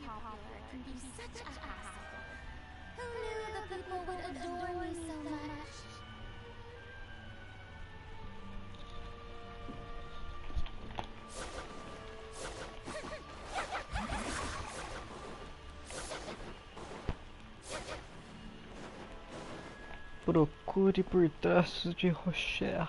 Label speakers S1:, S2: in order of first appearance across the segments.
S1: Popular can be such a hassle. Who knew the people would adore me so much?
S2: Procure por traços de rocher.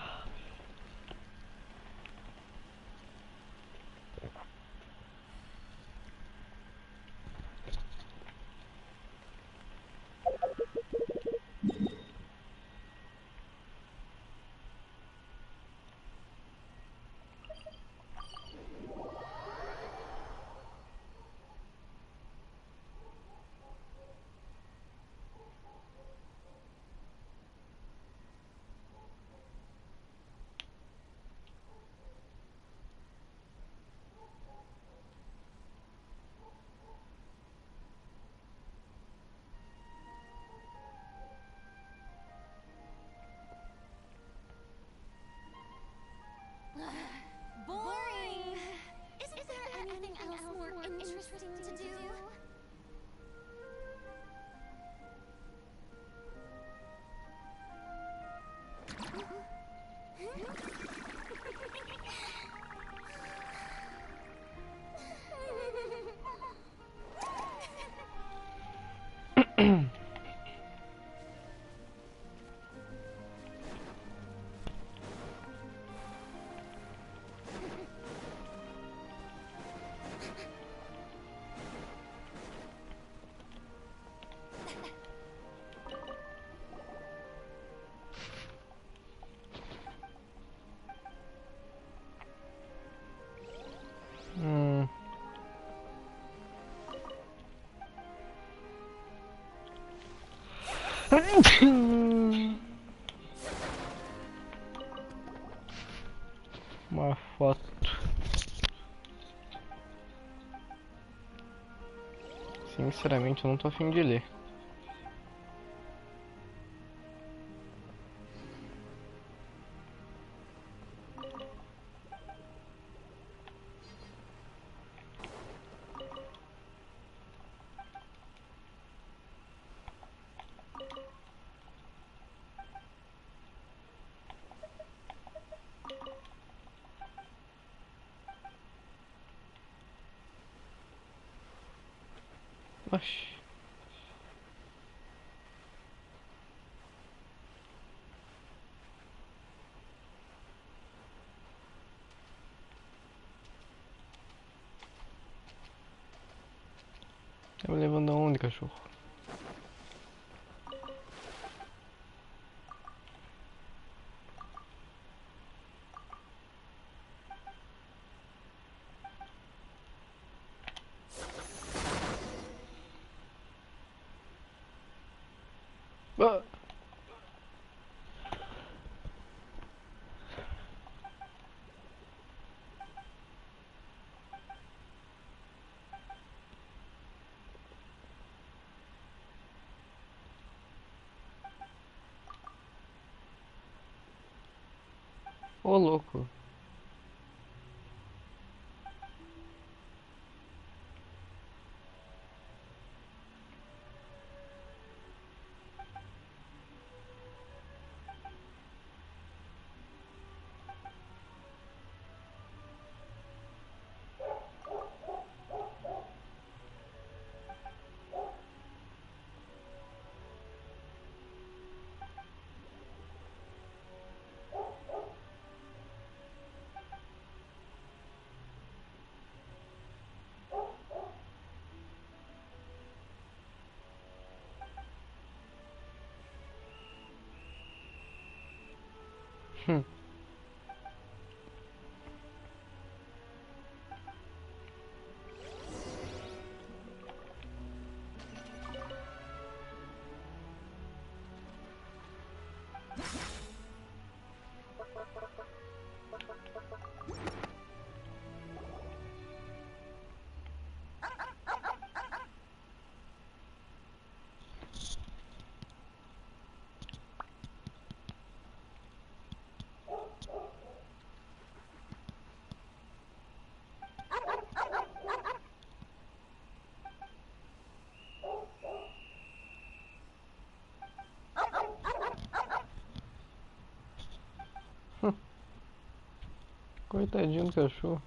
S1: Boring! Isn't there anything else more interesting to do?
S2: Uma foto. Sinceramente, eu não tô afim de ler. Oxi. Tá me levando aonde, cachorro? Ah! Ô, louco. Hum. Coitadinho do cachorro.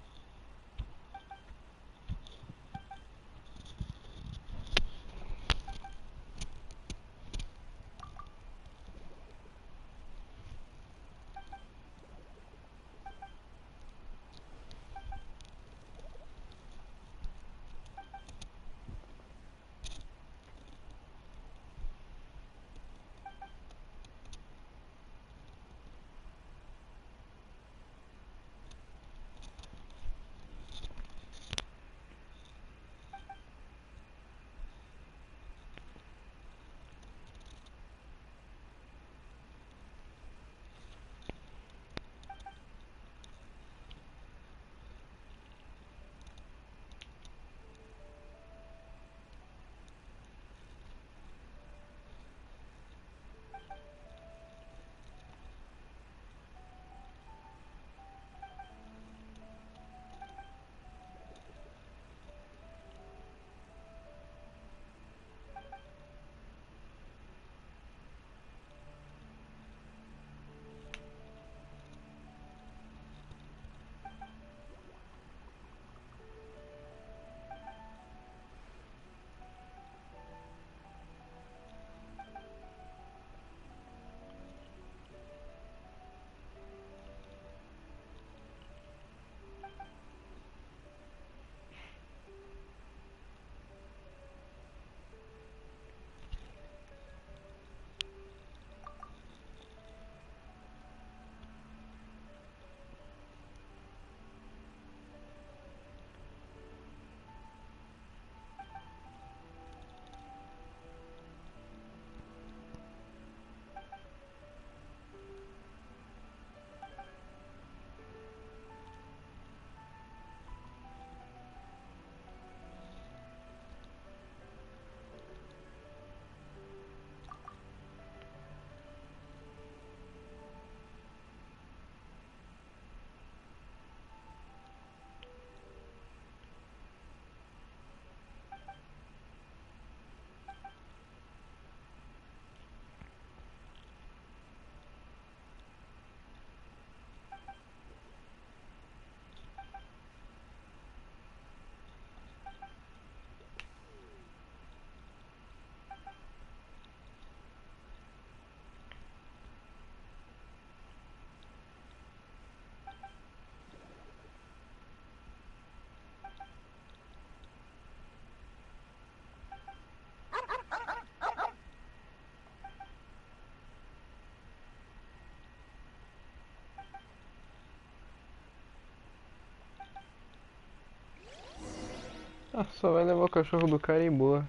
S2: Ah, só vai levar o cachorro do cara e boa.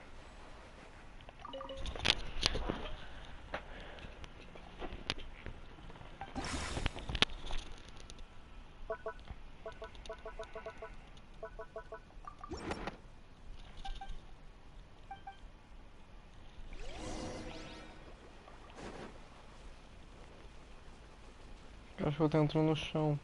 S2: cachorro tá entrando no chão.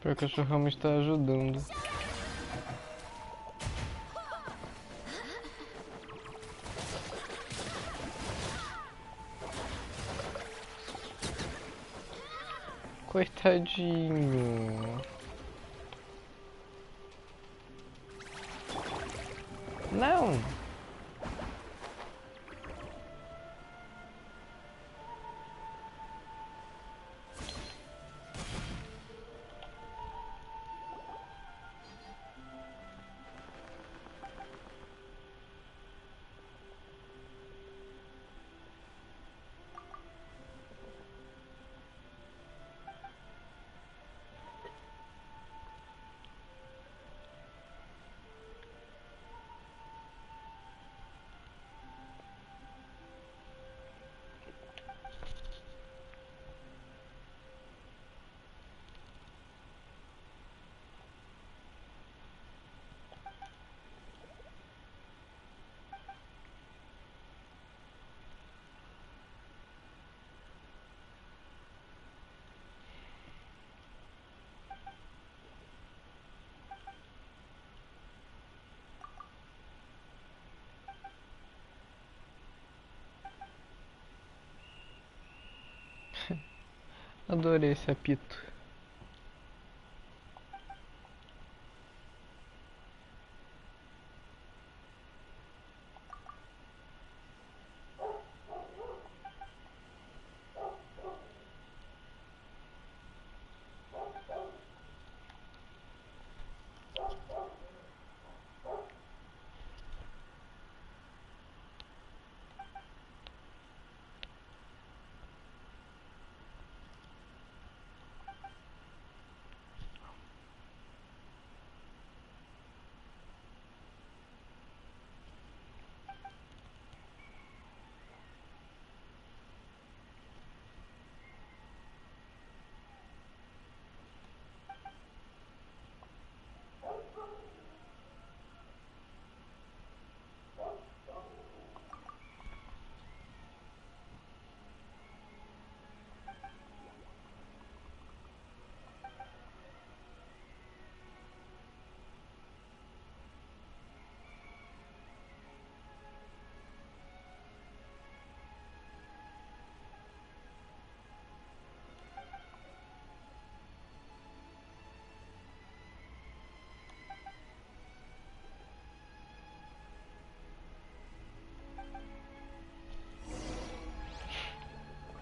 S2: Pior que o cachorro realmente tá ajudando. Coitadinho. Não! Adorei esse apito.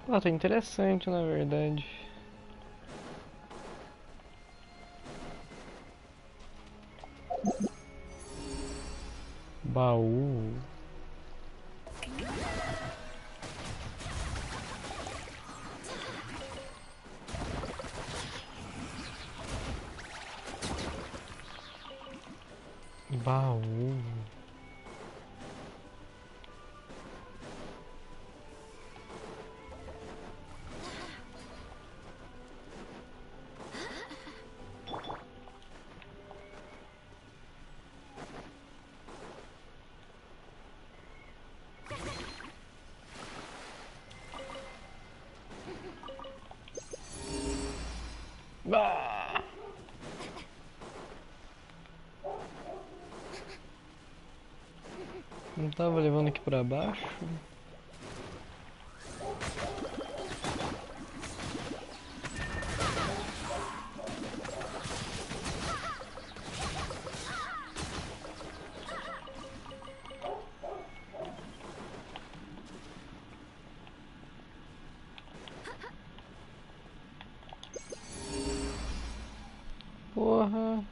S2: Ah, tá interessante na verdade. Baú. Baú. Ah! Não tava levando aqui pra baixo? Porra.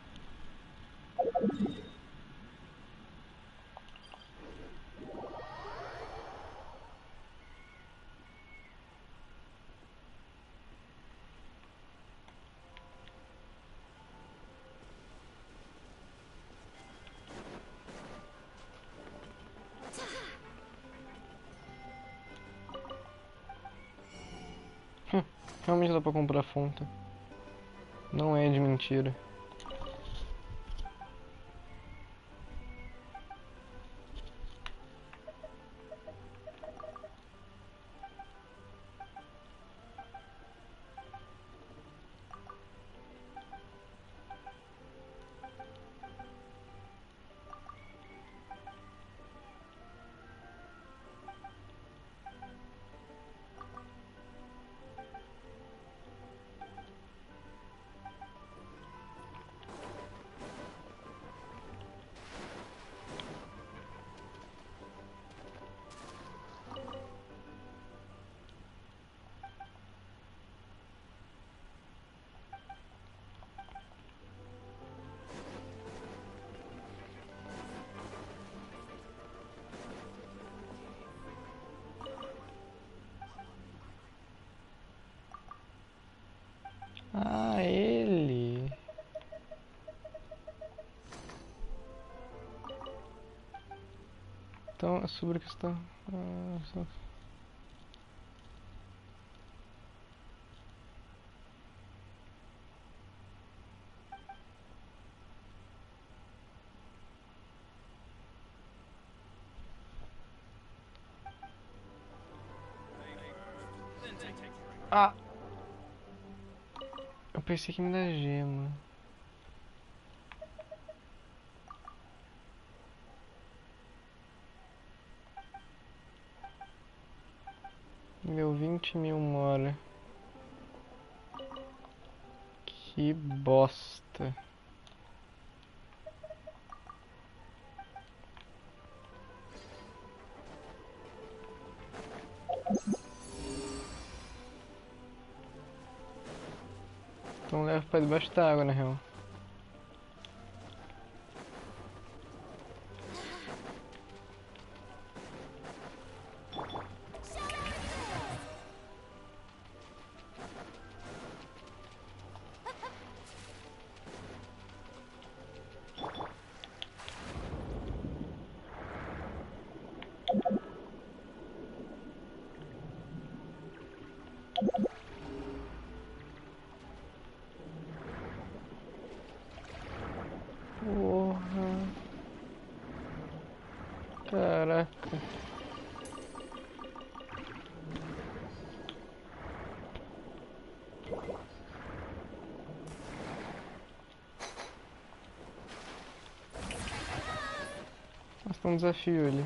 S2: Realmente dá pra comprar Fontaine. Não é de mentira. Ah, ele. Então, sobre a questão. Ah! Eu pensei que me dá gema. Meu 20.000 mora. Que bosta. Então leva pra debaixo da água, na real. Porra. Caraca. Mas tem um desafio ali.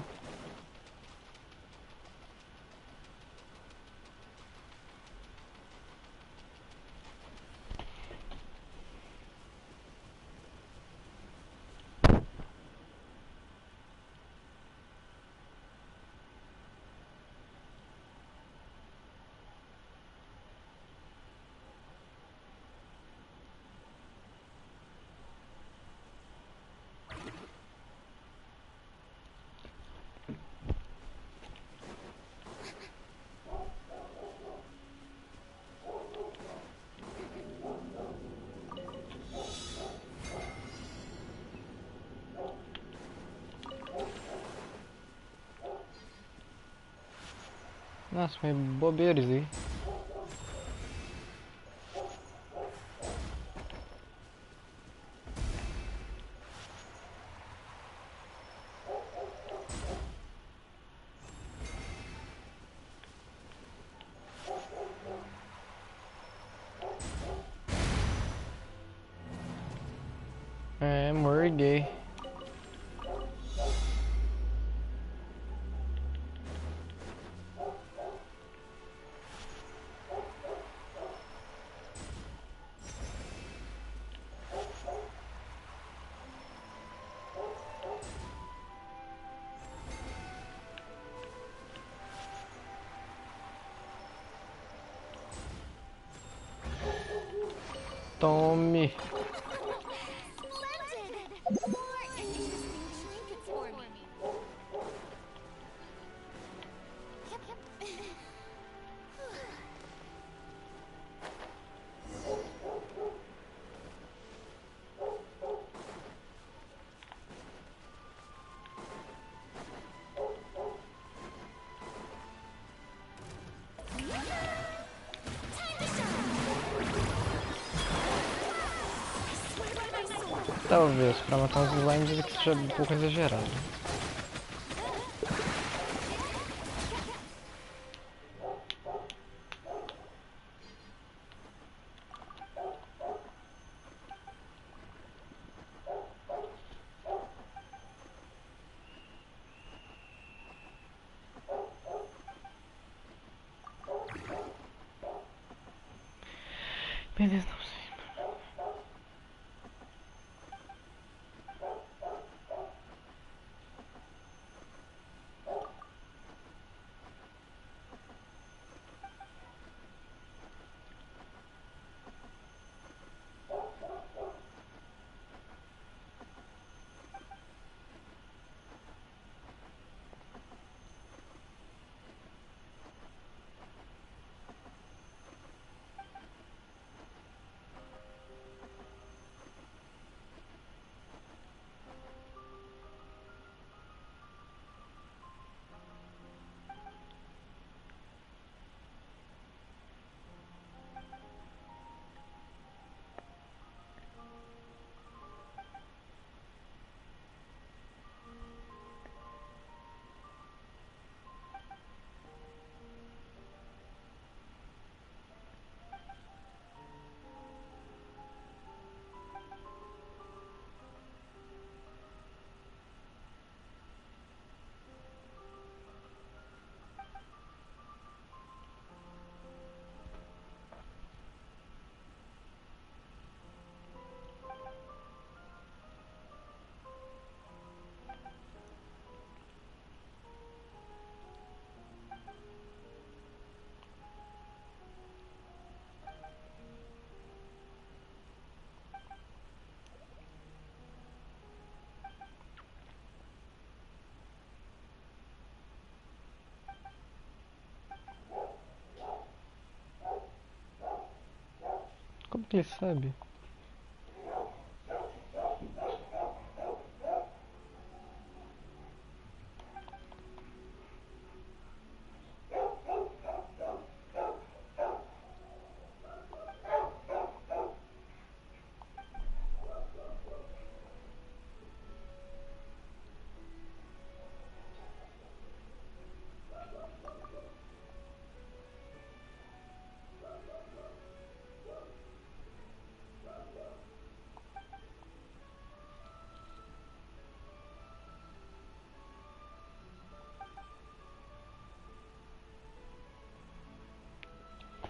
S2: Nossa, mas bobeira isso aí. É, morguei. Tome. Talvez, pra matar os slimes ele que seja um pouco exagerado. Beleza, não sei. Como que ele sabe?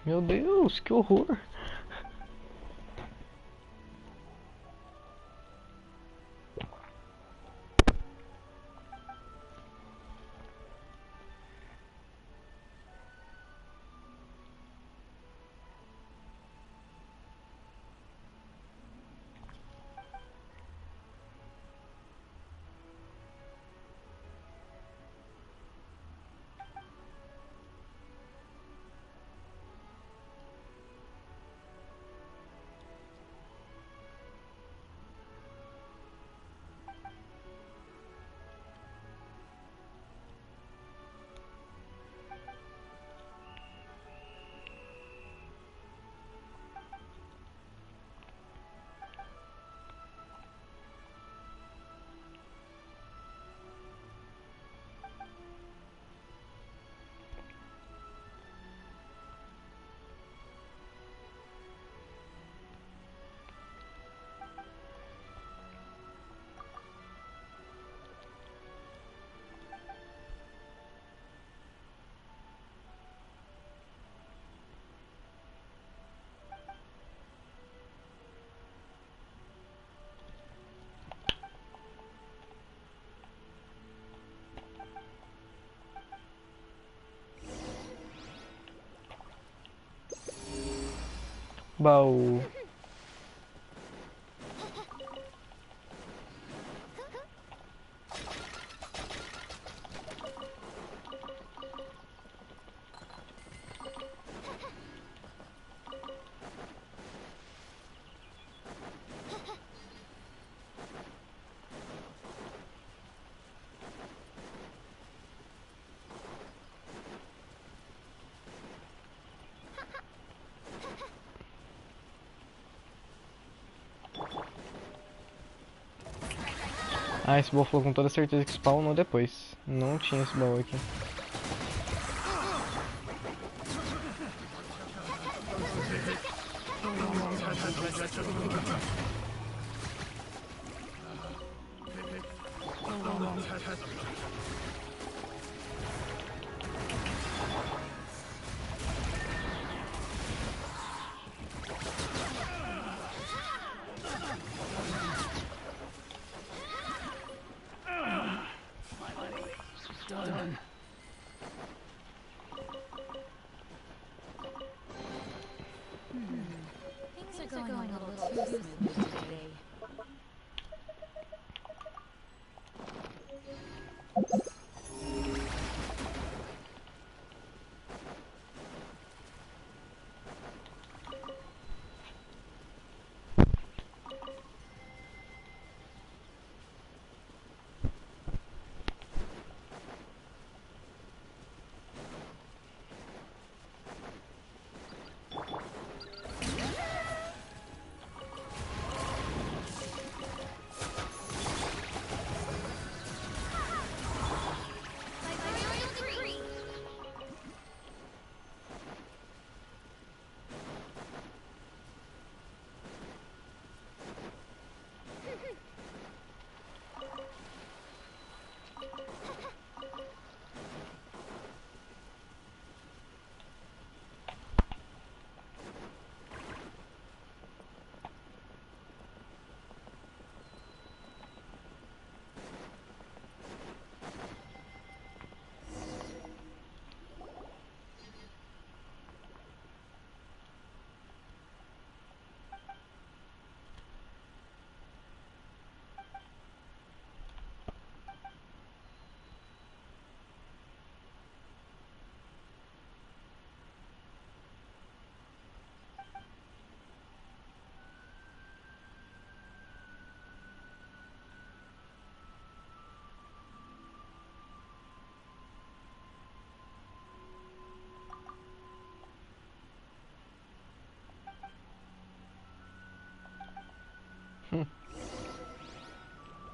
S2: Meu Deus, que horror! Baú. Ah, esse baú falou com toda certeza que spawnou depois. Não tinha esse baú aqui.
S1: Things are going a little too smoothly today.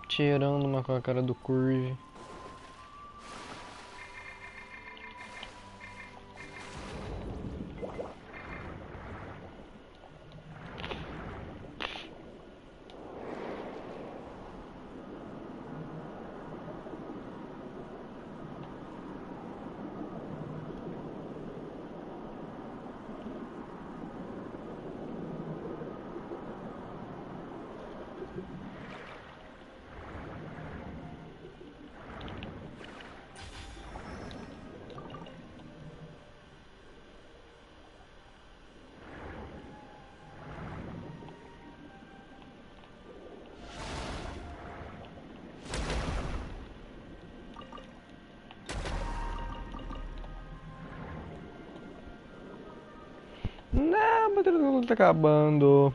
S1: Tirando uma com a cara do Curve. Não, a bateria do Google tá acabando.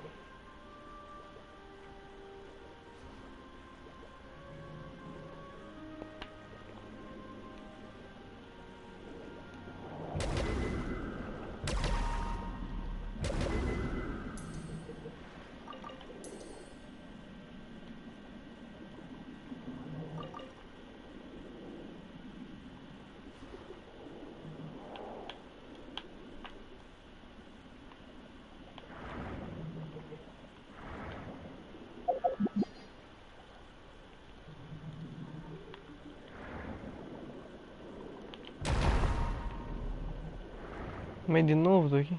S1: Mas de novo tô aqui.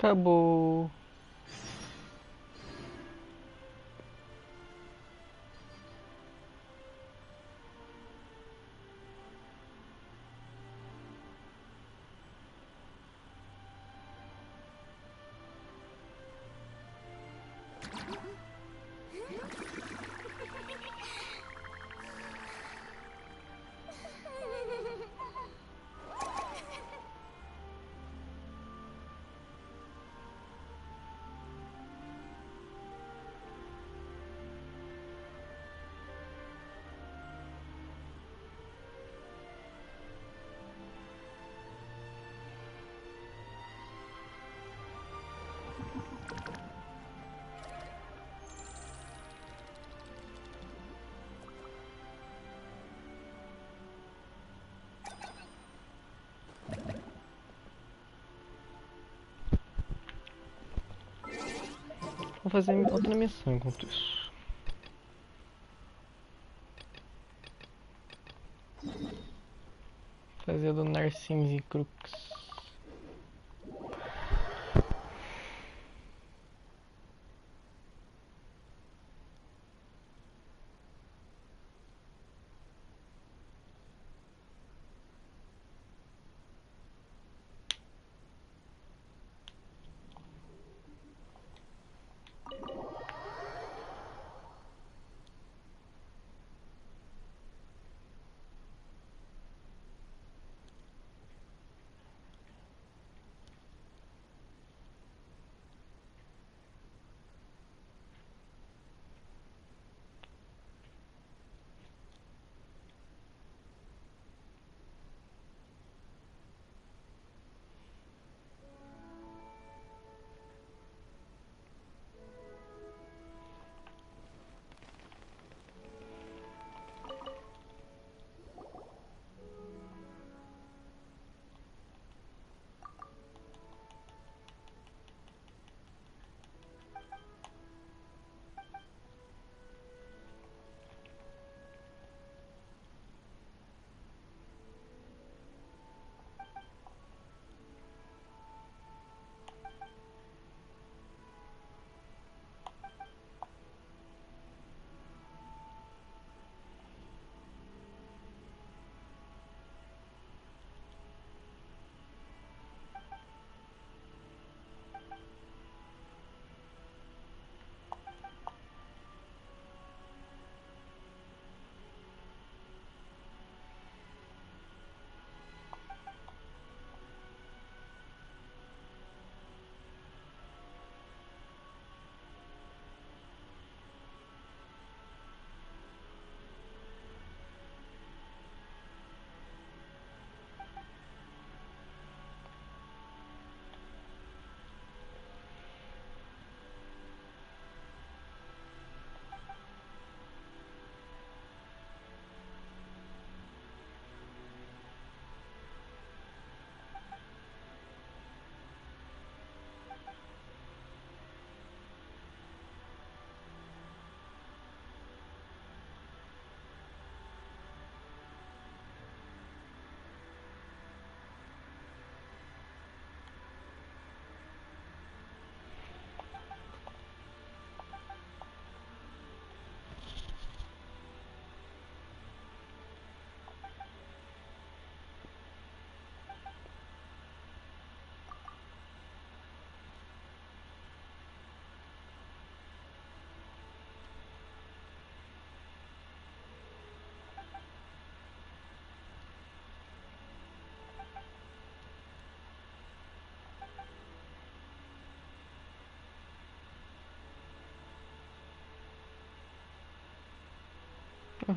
S2: Acabou. Vou fazer outra missão enquanto isso. Fazer a do Narcins e Crux.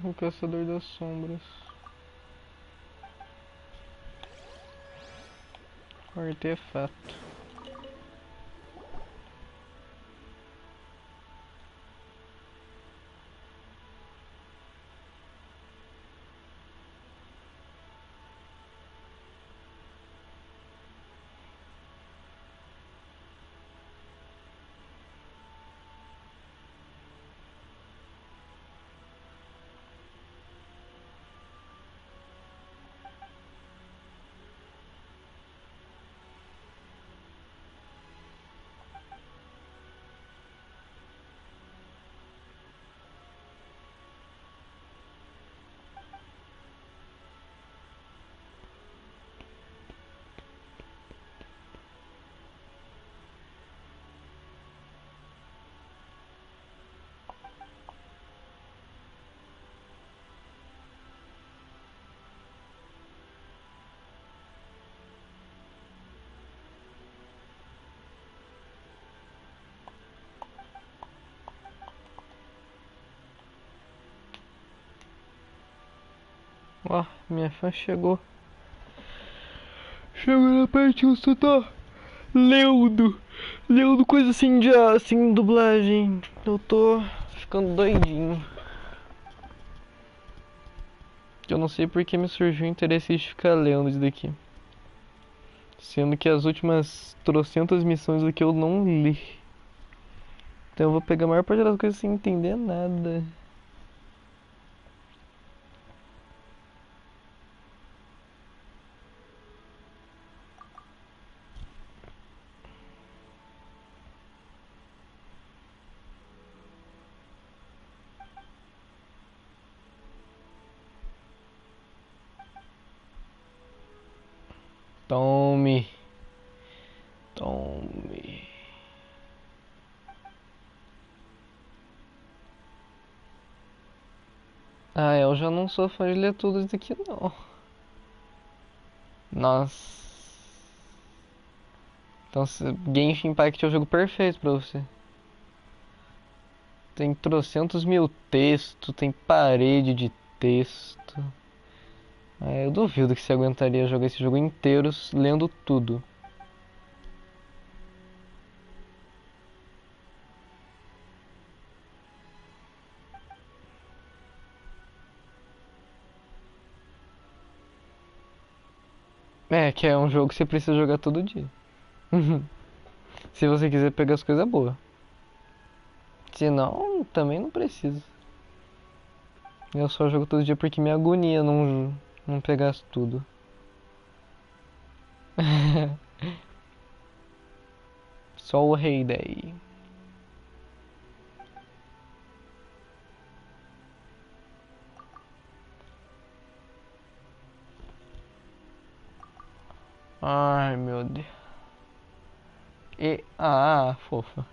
S2: O Caçador das Sombras. O artefato. Ó, minha fã chegou. Chegou na parte que você tá lendo. Lendo coisa assim de assim, dublagem. Eu tô ficando doidinho. Eu não sei porque me surgiu o interesse de ficar lendo isso daqui. Sendo que as últimas trocentas missões aqui eu não li. Então eu vou pegar a maior parte das coisas sem entender nada. Tome. Tome. Ah, eu já não sou fã de ler tudo isso aqui não. Nossa. Então Genshin Impact é o jogo perfeito pra você. Tem trocentos mil textos, tem parede de texto. Eu duvido que você aguentaria jogar esse jogo inteiro lendo tudo. Que é um jogo que você precisa jogar todo dia. Se você quiser pegar as coisas boas. Se não, também não precisa. Eu só jogo todo dia porque me agonia não pegar tudo. Só o rei daí. Ai, meu Deus. Fofa.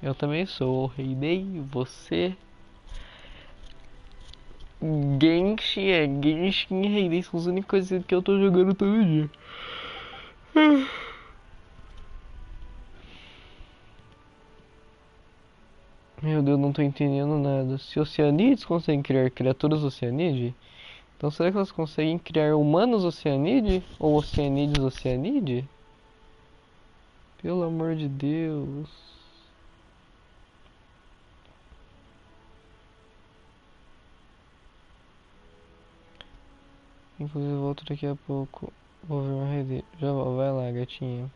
S2: Eu também sou o rei Day, você. Genshin e Rei Day são as únicas coisas que eu tô jogando todo dia. Meu Deus, não tô entendendo nada. Se oceanídeos conseguem criar criaturas oceanídeas, então será que elas conseguem criar humanos oceanídeos? Ou oceanídeos oceanídeos? Pelo amor de Deus. Inclusive eu volto daqui a pouco. Vou ver uma rede. Já vou, vai lá, gatinha.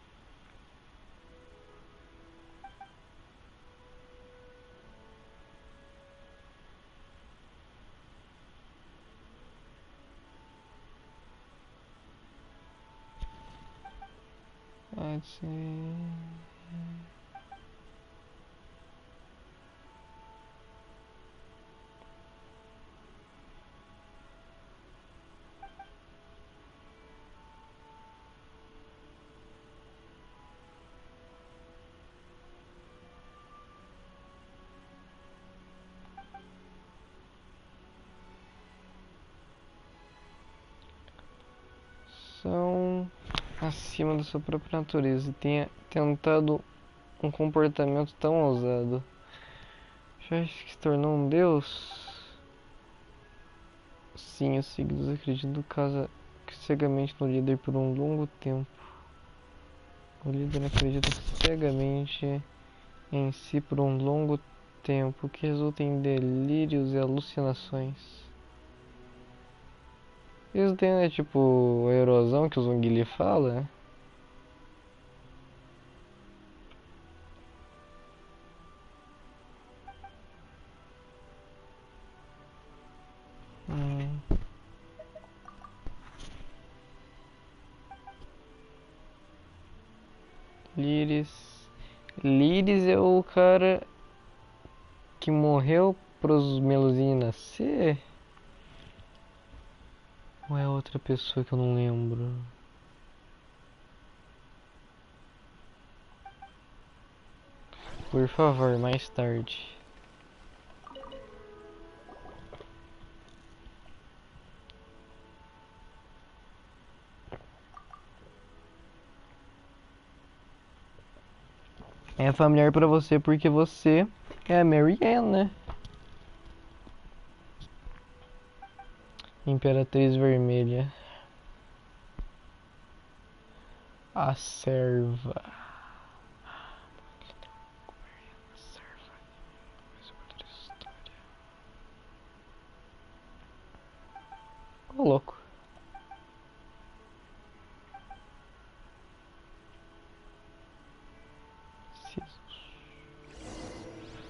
S2: Pode ser. São acima da sua própria natureza e tenha tentado um comportamento tão ousado. Já que se tornou um deus? Sim, os seguidores acreditam casa cegamente no líder por um longo tempo. O líder acredita cegamente em si por um longo tempo, o que resulta em delírios e alucinações. Isso tem, né, tipo, a erosão que o Zongli fala. Hum. Lyris. Lyris é o cara que morreu pros meluzinhos nascer? Ou é outra pessoa que eu não lembro? Por favor, mais tarde. É familiar pra você porque você é a Mary Ann, né? Imperatriz Vermelha. A serva. Ô, louco.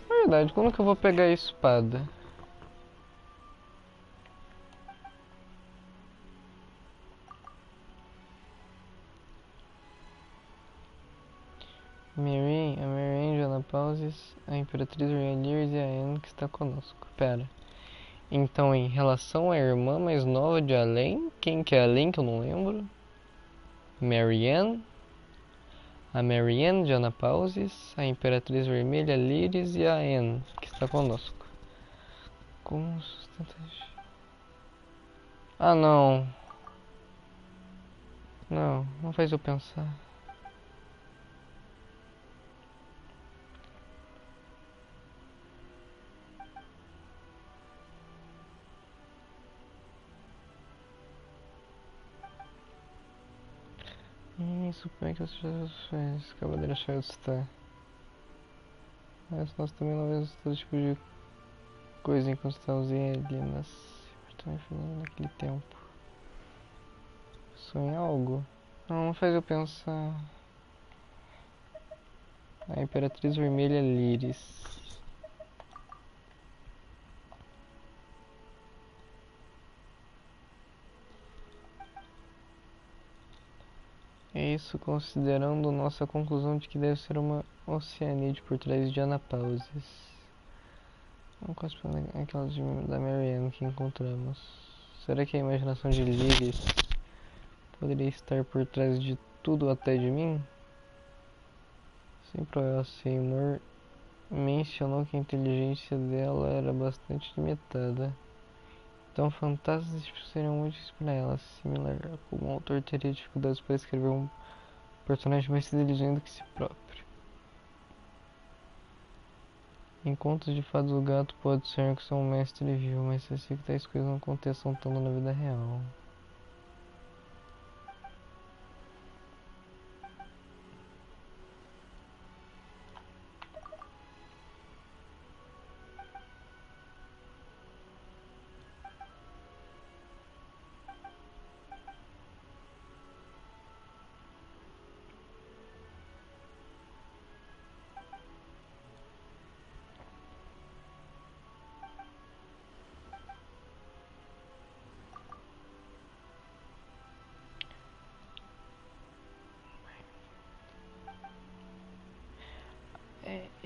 S2: Verdade, como que eu vou pegar a espada? A Marianne, Joana Pauses, a Imperatriz Realiers e a Anne que está conosco. Pera. Então, em relação à irmã mais nova de Além, quem que é Além que eu não lembro? Marianne, a Marianne, Joana Pauses, a Imperatriz Vermelha, Lyris e a Anne que está conosco. Como sustenta... Ah, não. Não faz eu pensar. Isso, como é que você faz? Cavaleira Child está. Mas nós também não vemos todo tipo de coisa enquanto estamos ali nas... naquele tempo. Sonhar algo? Não faz eu pensar. A Imperatriz Vermelha Lyris. É isso, considerando nossa conclusão de que deve ser uma Oceanide por trás de Anapauses. Não corresponde àquela da Marianne que encontramos. Será que a imaginação de Lyris poderia estar por trás de tudo até de mim? Sempre o Seymour mencionou que a inteligência dela era bastante limitada. Então fantasmas seriam úteis para ela, similar a como o autor teria dificuldades para escrever um personagem mais inteligente do que si próprio. Em contos de fadas, o gato pode ser que seu mestre viu, mas se assim que tais coisas não aconteçam tanto na vida real.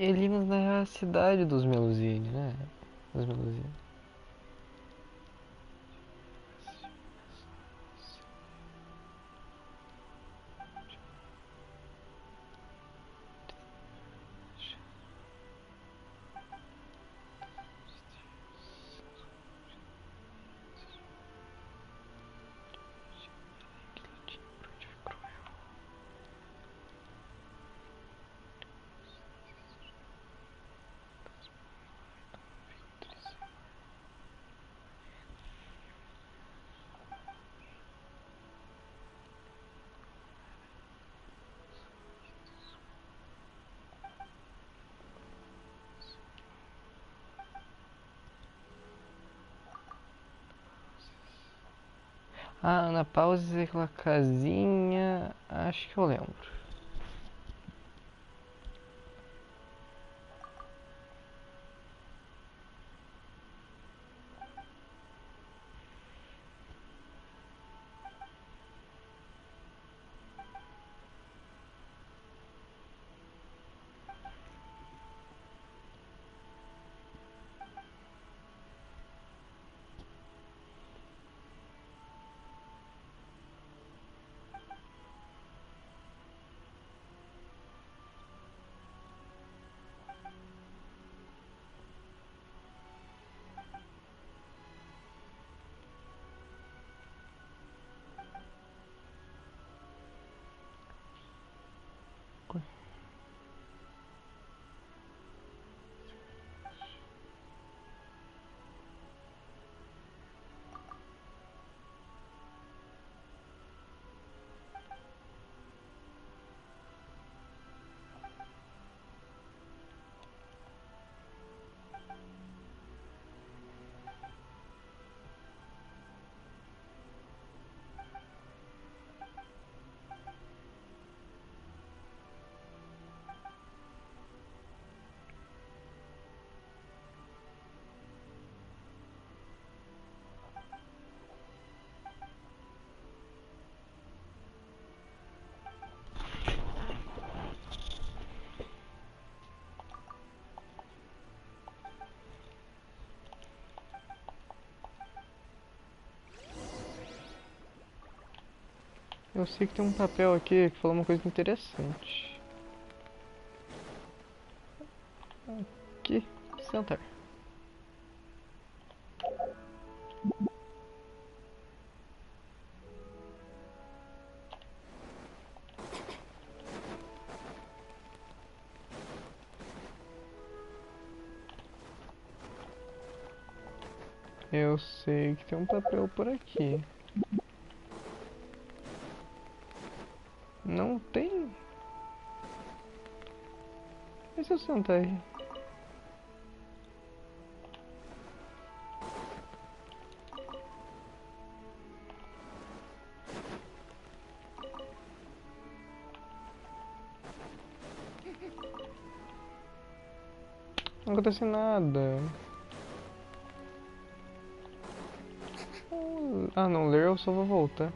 S2: Elinas na cidade dos Melusine, né? Dos Melusine. Ah, na pausa aquela casinha. Acho que eu lembro. Eu sei que tem um papel aqui que fala uma coisa interessante. Aqui, sentar. Eu sei que tem um papel por aqui. Não tem? E se eu sentar aí? Não acontece nada. Ah, não, ler eu só vou voltar.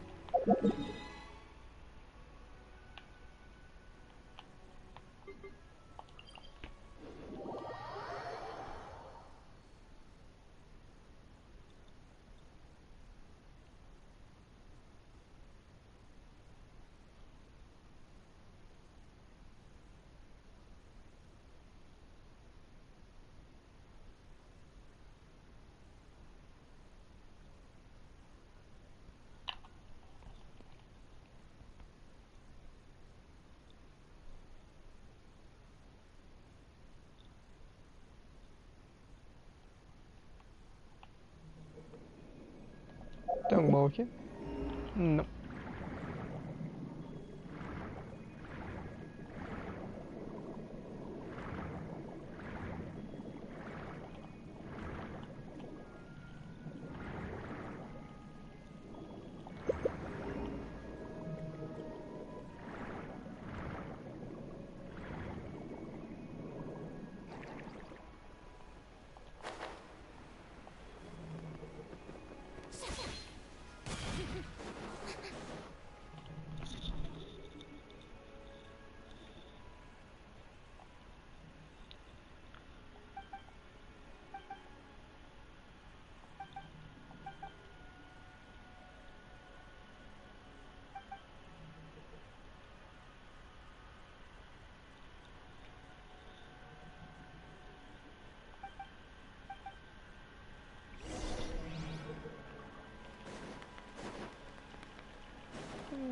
S2: Tem algum baú aqui? Não.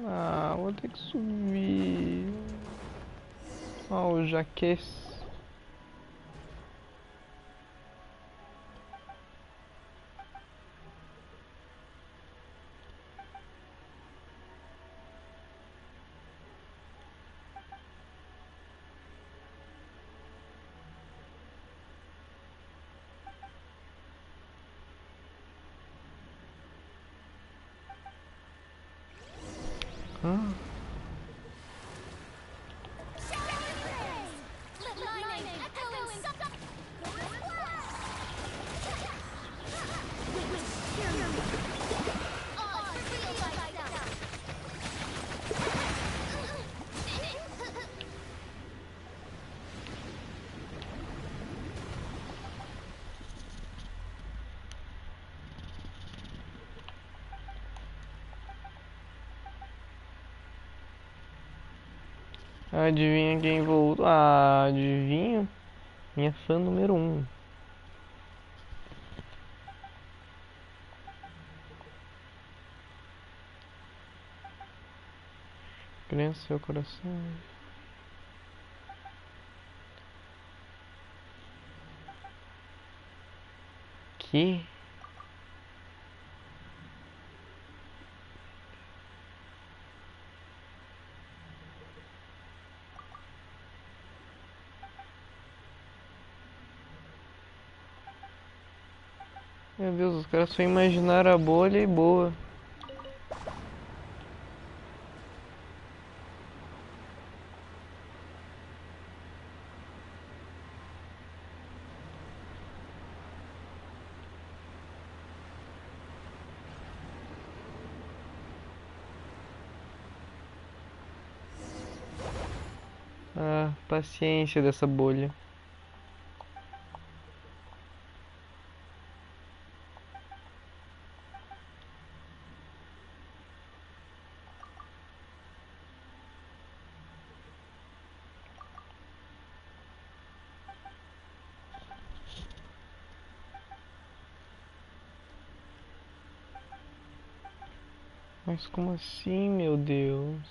S2: Ah, vou ter que subir. Ah, o jaquês. Ah,
S1: Let my name echo in some...
S2: adivinha quem voltou? Ah, adivinha? Minha fã número 1. Criança, seu coração. Que? Meu Deus, os caras só imaginaram a bolha e boa. Ah, paciência dessa bolha. Mas como assim, meu Deus?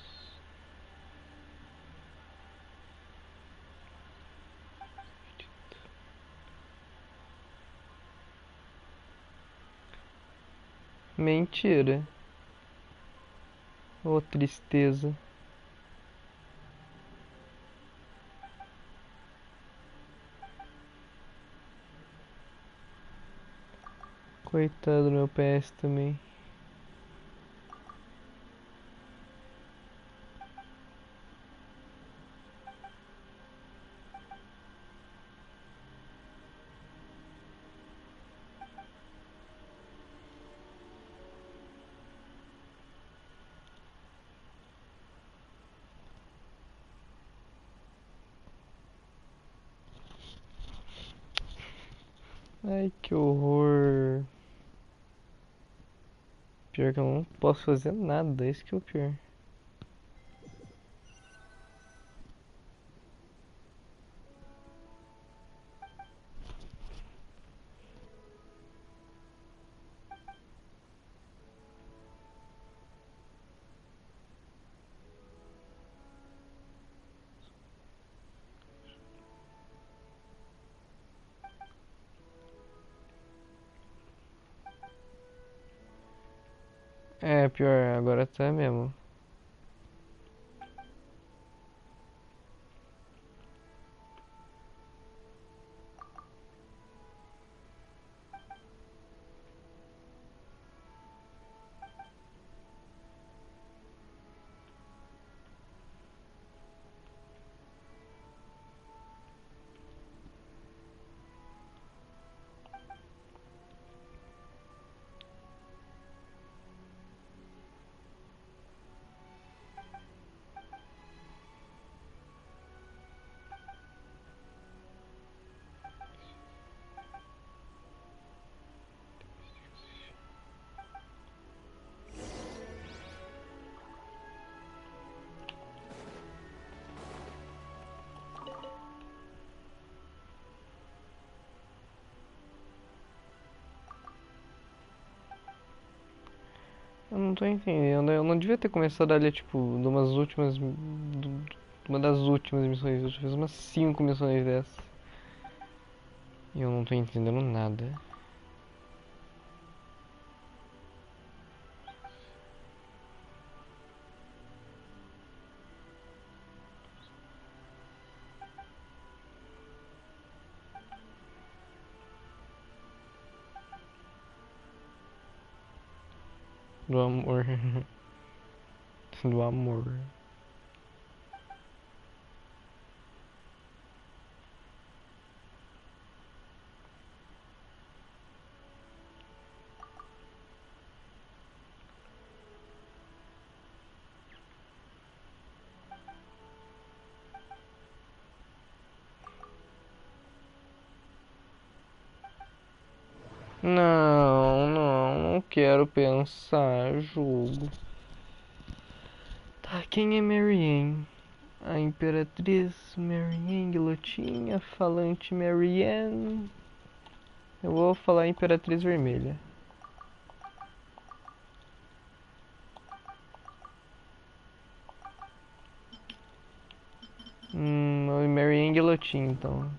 S2: Mentira. Ô, tristeza. Coitado do meu PS também. Ai, que horror. Pior que eu não posso fazer nada, esse que é o pior. É, pior, agora tá mesmo. Eu não tô entendendo. Eu não devia ter começado ali, tipo, de umas últimas. Uma das últimas missões. Eu já fiz umas 5 missões dessas. E eu não tô entendendo nada. Do amor. Do amor. Não quero pensar, jogo. Tá, quem é Marianne? A Imperatriz Marianne Guilhotina, Falante Marianne. Eu vou falar Imperatriz Vermelha. Marianne Guilhotina, então.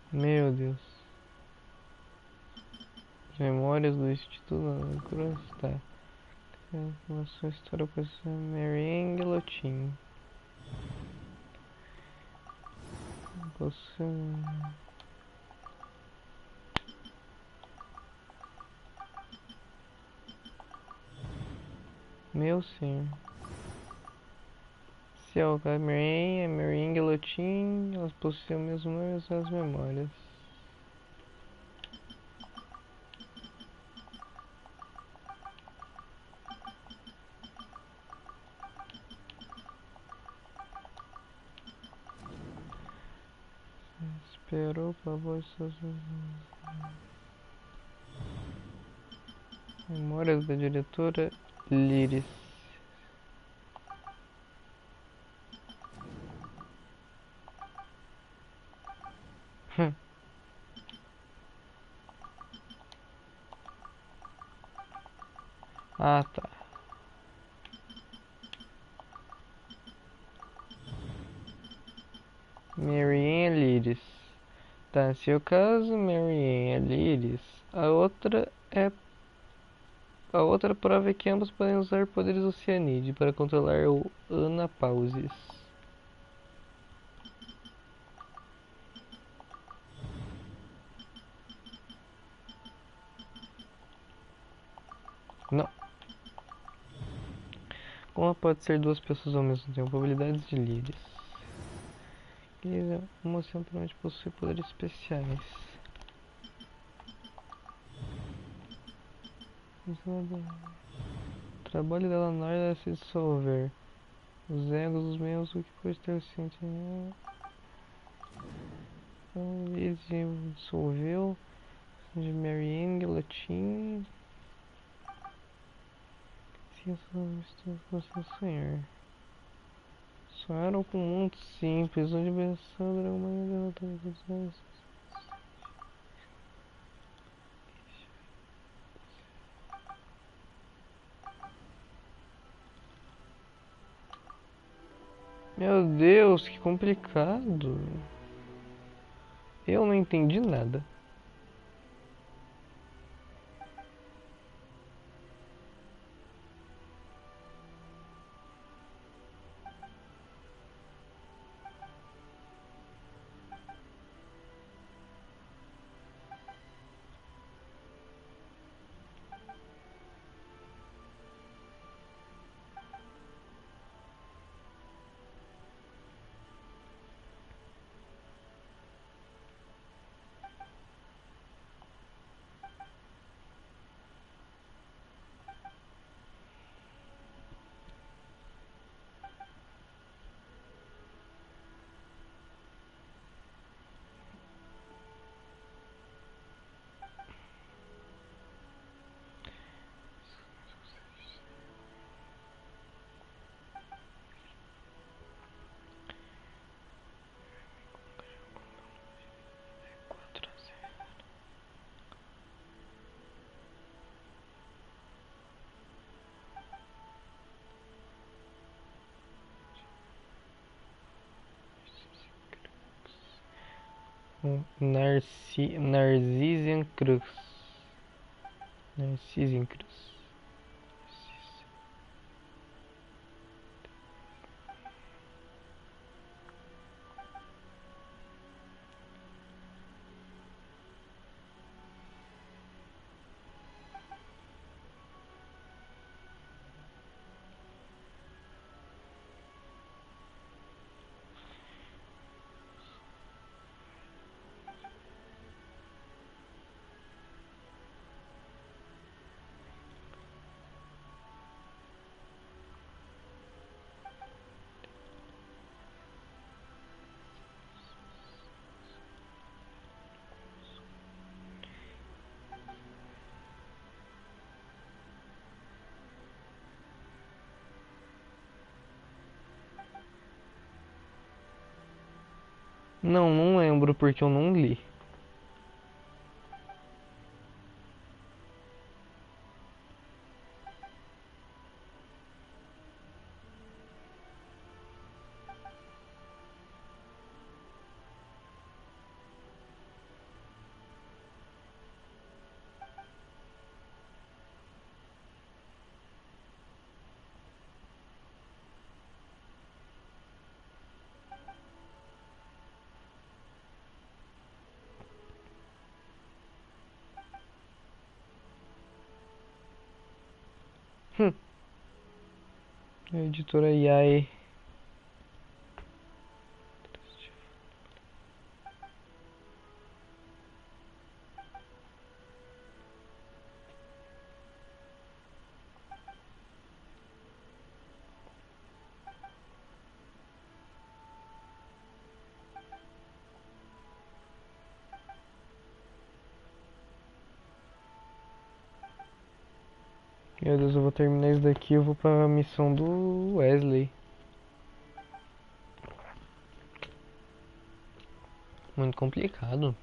S2: Meu Deus. Memórias do Instituto da Cruz. Tá. Informação história com essa Marianne Guilhotina. Você. Meu senhor. Se é o Marianne, é Marianne Guilhotina, elas possuem o mesmo nome e as mesmas memórias. Esperou pra voz. Memórias da diretora Liris. Ah, tá. Marianne Liris. Tá, se é o caso, Marianne Liris. A outra prova é que ambos podem usar poderes Oceanide para controlar o Anapauses. Não. Como pode ser duas pessoas ao mesmo tempo? Habilidades de Liris. Liris é uma simplesmente possui poderes especiais. O trabalho dela na hora é se dissolver. Os egos dos membros, o que pode ter o sentimento. Ele se dissolveu. De Marianne, latim. Você sonhar. Sonharam com um mundo simples, onde pensando era uma derrotada pessoas. Meu Deus, que complicado. Eu não entendi nada. Narcisian Crux. Narcisian Crux. Não, não lembro porque eu não li. A editora Yai. Meu Deus, eu vou terminar isso daqui, eu vou pra missão do Wesley. Muito complicado.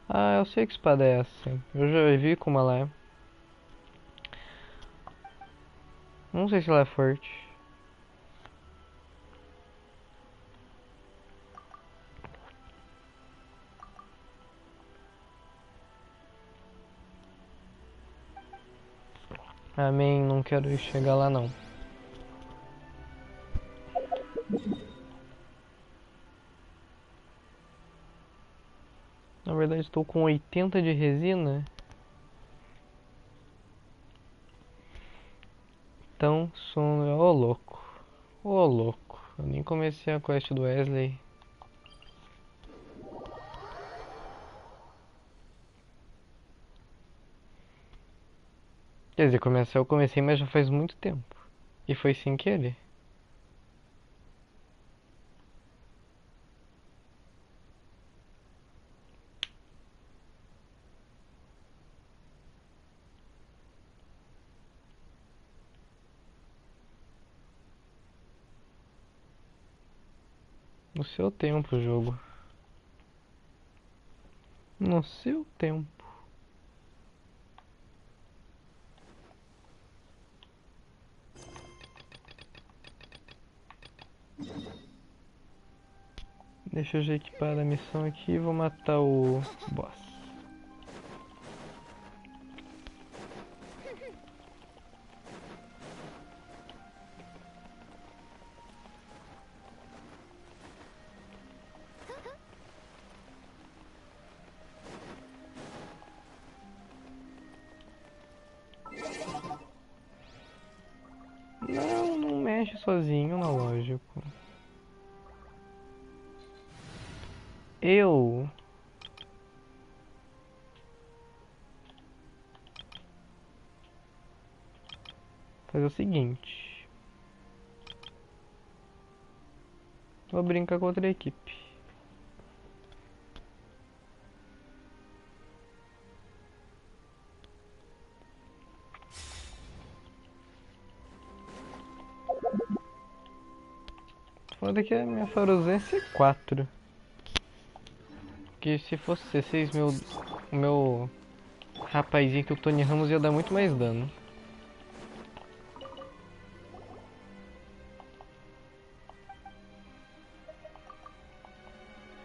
S2: Ah, eu sei que espada é essa. Eu já vi como ela é. Não sei se ela é forte. Amém, não quero chegar lá não. Na verdade estou com 80 de resina. Então sou... Ô louco. Ô louco. Eu nem comecei a quest do Wesley. Quer dizer, eu comecei, mas já faz muito tempo. E foi sem querer. No seu tempo, jogo. No seu tempo. Deixa eu já equipar a missão aqui e vou matar o boss. Não, não mexe sozinho, não, lógico. Eu... fazer o seguinte. Vou brincar com outra equipe. Foda que a minha Faruzan é C4. Que se fosse C6, o meu rapazinho que o Tony Ramos ia dar muito mais dano.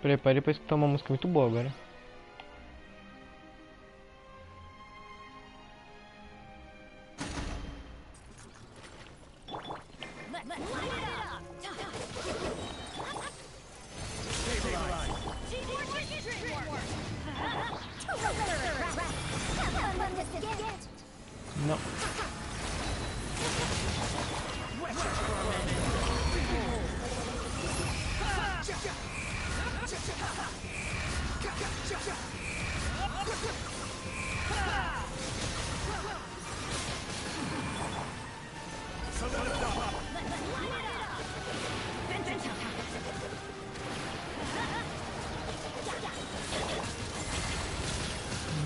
S2: Prepare pra escutar uma música muito boa agora. Não.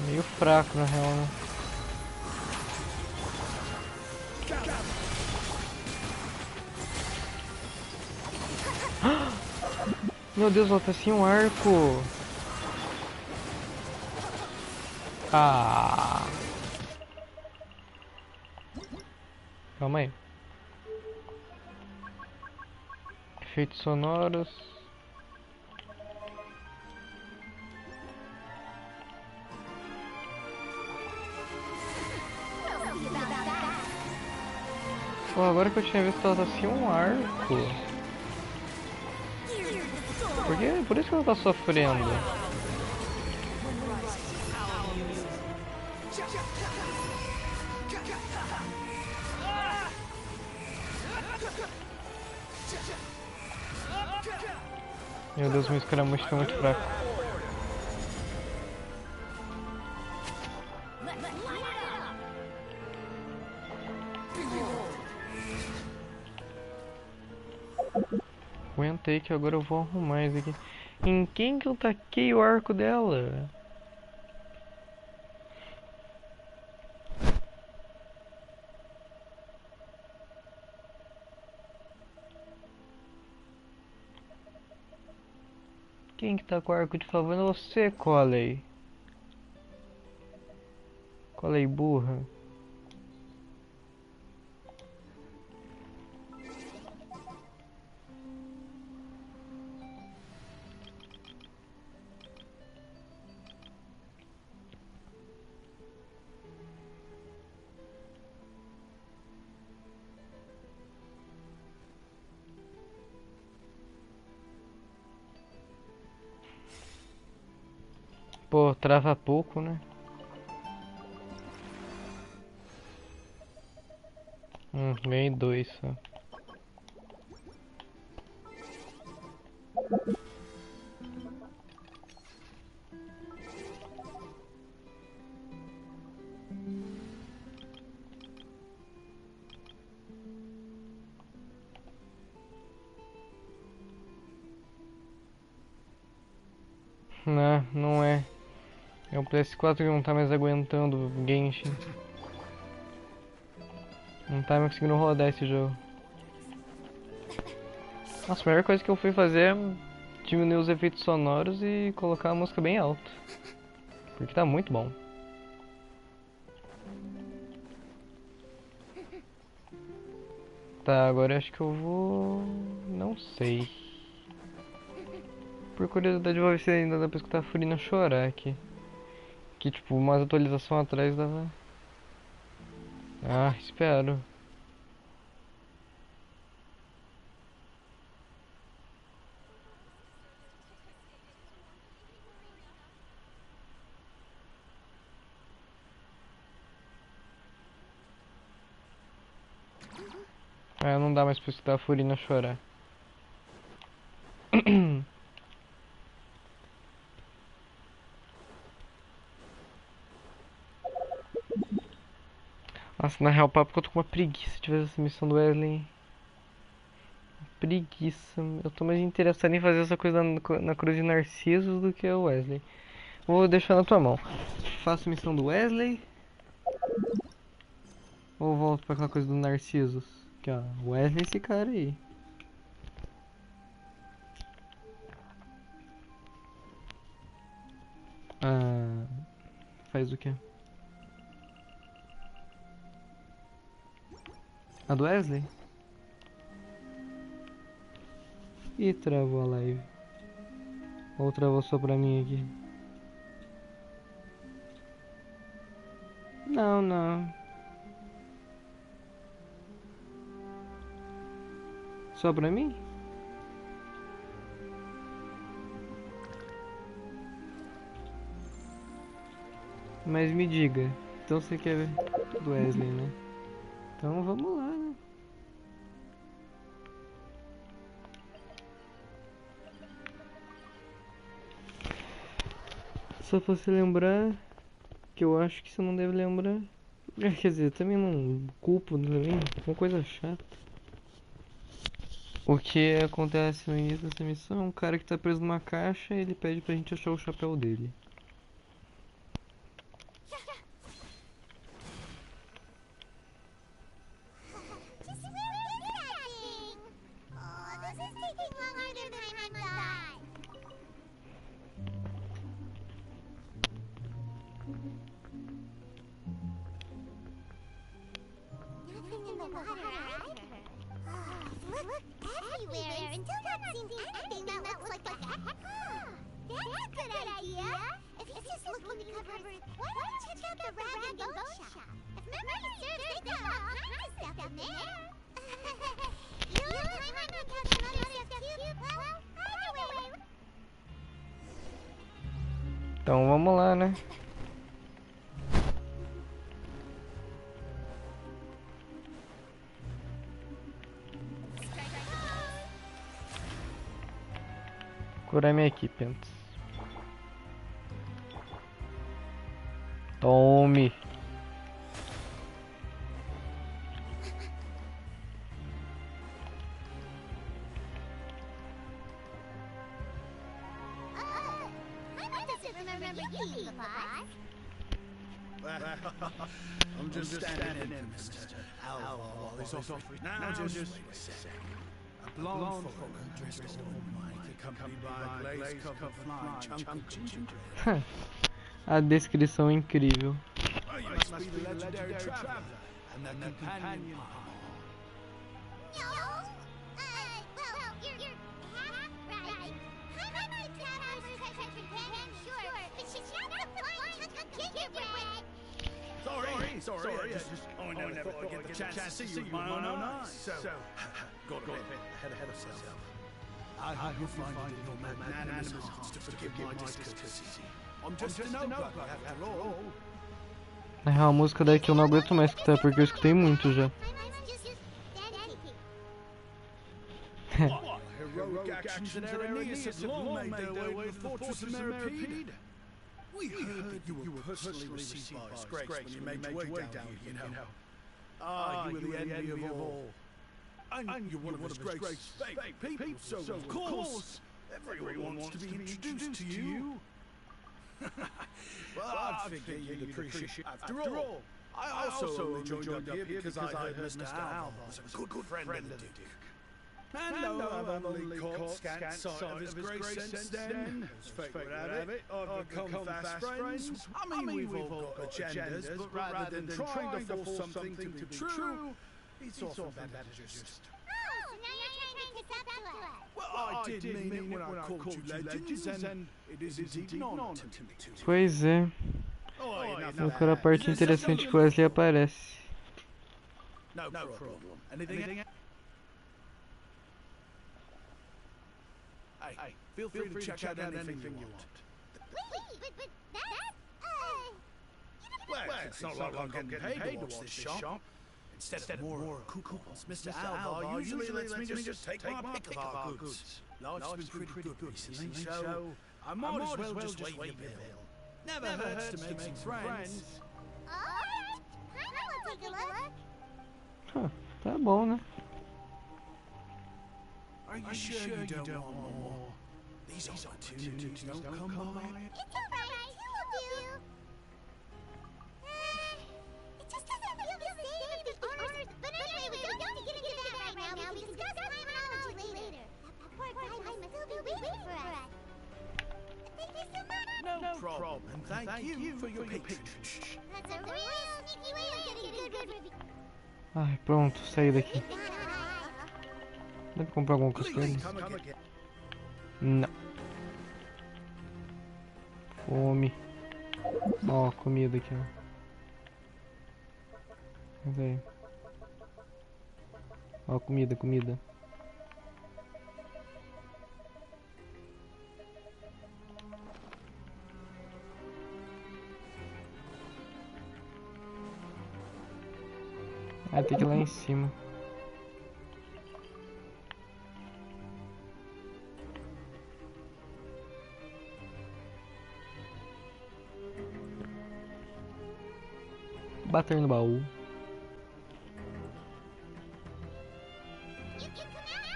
S2: Meio fraco na real, né? Meu Deus, ela tá sem um arco. Ah. Calma aí. Efeitos sonoros. Pô, agora que eu tinha visto ela tá sem um arco. Por isso que ela tá sofrendo. Meu Deus, meu escaramujo tá muito fraco. Aguenta aí que agora eu vou arrumar isso aqui. Em quem que eu taquei o arco dela? Quem que tá com o arco de favor? Você, Coley. Coley burra. Pô, trava pouco, né? Ganhei 2 só. Não, não é. É o PS4 que não tá mais aguentando o Genshin. Não tá mais conseguindo rodar esse jogo. Nossa, a melhor coisa que eu fui fazer é diminuir os efeitos sonoros e colocar a música bem alto. Porque tá muito bom. Tá, agora eu acho que eu vou... Não sei. Por curiosidade, eu vou ver se ainda dá pra escutar a Furina chorar aqui. Que tipo, umas atualizações atrás dava... Ah, espero. Ah, não dá mais pra escutar a Furina chorar. Nossa, na real, papo que eu tô com uma preguiça de fazer essa missão do Wesley. Preguiça. Eu tô mais interessado em fazer essa coisa na Cruz de Narcisos do que o Wesley. Vou deixar na tua mão. Faço a missão do Wesley. Ou volto pra aquela coisa do Narcisos? Aqui ó, Wesley esse cara aí. Ah, faz o quê? A do Wesley? Ih, travou a live. Ou travou só pra mim aqui? Não, não. Só pra mim? Mas me diga. Então você quer ver do Wesley, né? Então vamos lá, né? Só pra você lembrar, que eu acho que você não deve lembrar. Quer dizer, também não culpo também, é uma coisa chata. O que acontece no início dessa missão é um cara que tá preso numa caixa e ele pede pra gente achar o chapéu dele.
S1: Just where is that thing? Oh, this is taking longer than I thought. Nothing in the water either. Oh, look everywhere until not seeing anything that looks like a cat. That's a good idea. If he's just looking to cover it, why don't you check out the rag and bone shop? If memory serves, they got all kinds of stuff in there. You might not catch another stuff too. Well, either way.
S2: Então vamos lá, né? Curar minha equipe antes. Tome!
S1: remember you being the boss.
S3: I'm just standing in, Mr. Alvar, while he's off. Now just wait a second. A blonde folk dressed all in white, accompanied by a glaze-covered flying chunk of gingerbread.
S2: A descrição é incrível.
S3: Oh, you must be the legendary traveler and the companion.
S1: No, well, you're half right. I'm the traveler's companion, sure, but she's not the flying chunk of gingerbread.
S3: Sorry, I never thought I'd get the chance to see you with my own eyes. So, got a bit ahead of myself. I hope you find it in your magnanimous hearts to forgive my discourtesy. I'm just a nobody, after all.
S2: Na real, a música daqui eu não aguento mais escutar porque eu escutei muito já.
S3: Heroic actions in Aeneas have long made their way to the fortress of Meripede. We heard that you were personally received by his grace when you made your way down here, you know. You were the envy of all. And you're one of his greatest fake people, so of course, everyone wants to be introduced to you. Well, I figure you'd appreciate it. After all, I also only joined up here because I heard Mr. Alvar was a good friend of the Duke. And though I've only caught scant sight of his grace since then, as fate would have it, I've become fast friends. I mean, we've all got agendas, but rather than trying to force something to be true, it's often better just...
S1: Oh, now you're trying to kiss up to us.
S3: Well, I did mean it when I called you legends, and it is indeed an honor to me too.
S2: Pois é. Agora a parte interessante que o Wesley aparece.
S3: No problem. Anything else? Hey, feel free to check out anything you want.
S1: Wait, but that's,
S3: Well, it's not like I'm getting paid to watch this shop. Instead of more coupons, Mr. Alvar usually lets me just take my pick of our goods. Life's been pretty good recently, so I might as well just wait the bill. Never hurts to make some friends.
S1: alright, I will take a look.
S2: Huh, tá bom, né?
S3: Are you sure you don't want more? These opportunities don't come by.
S1: It's alright, you will do. It just doesn't feel the same if the honors... But anyway, we don't need to get into that right now. We can discuss climatology later. That poor guy must still be waiting for us. Thank you so much.
S3: No problem, and thank you for your patronage.
S1: That's a real sneaky way of getting a good review.
S2: Ai, pronto, saí daqui. Dá pra comprar alguma coisa com eles? Não. Fome. Ó, comida aqui, ó. Vem. Ó, comida. Ah, tem que ir lá em cima. Bater no baú.
S1: You can come out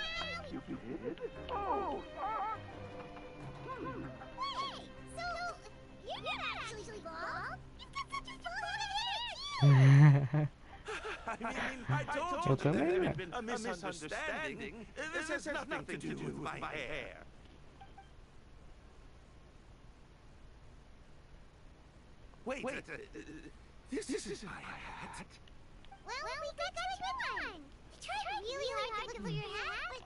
S1: now.
S3: You did? Oh!
S1: Wait, so you're not actually bald? You've got such a full head of hair, too.
S3: I told you
S2: Okay.
S3: there had been a misunderstanding. This has nothing to do with my hair. Wait, this is my hat.
S1: Well, we got you one. We tried really hard to look for your hat,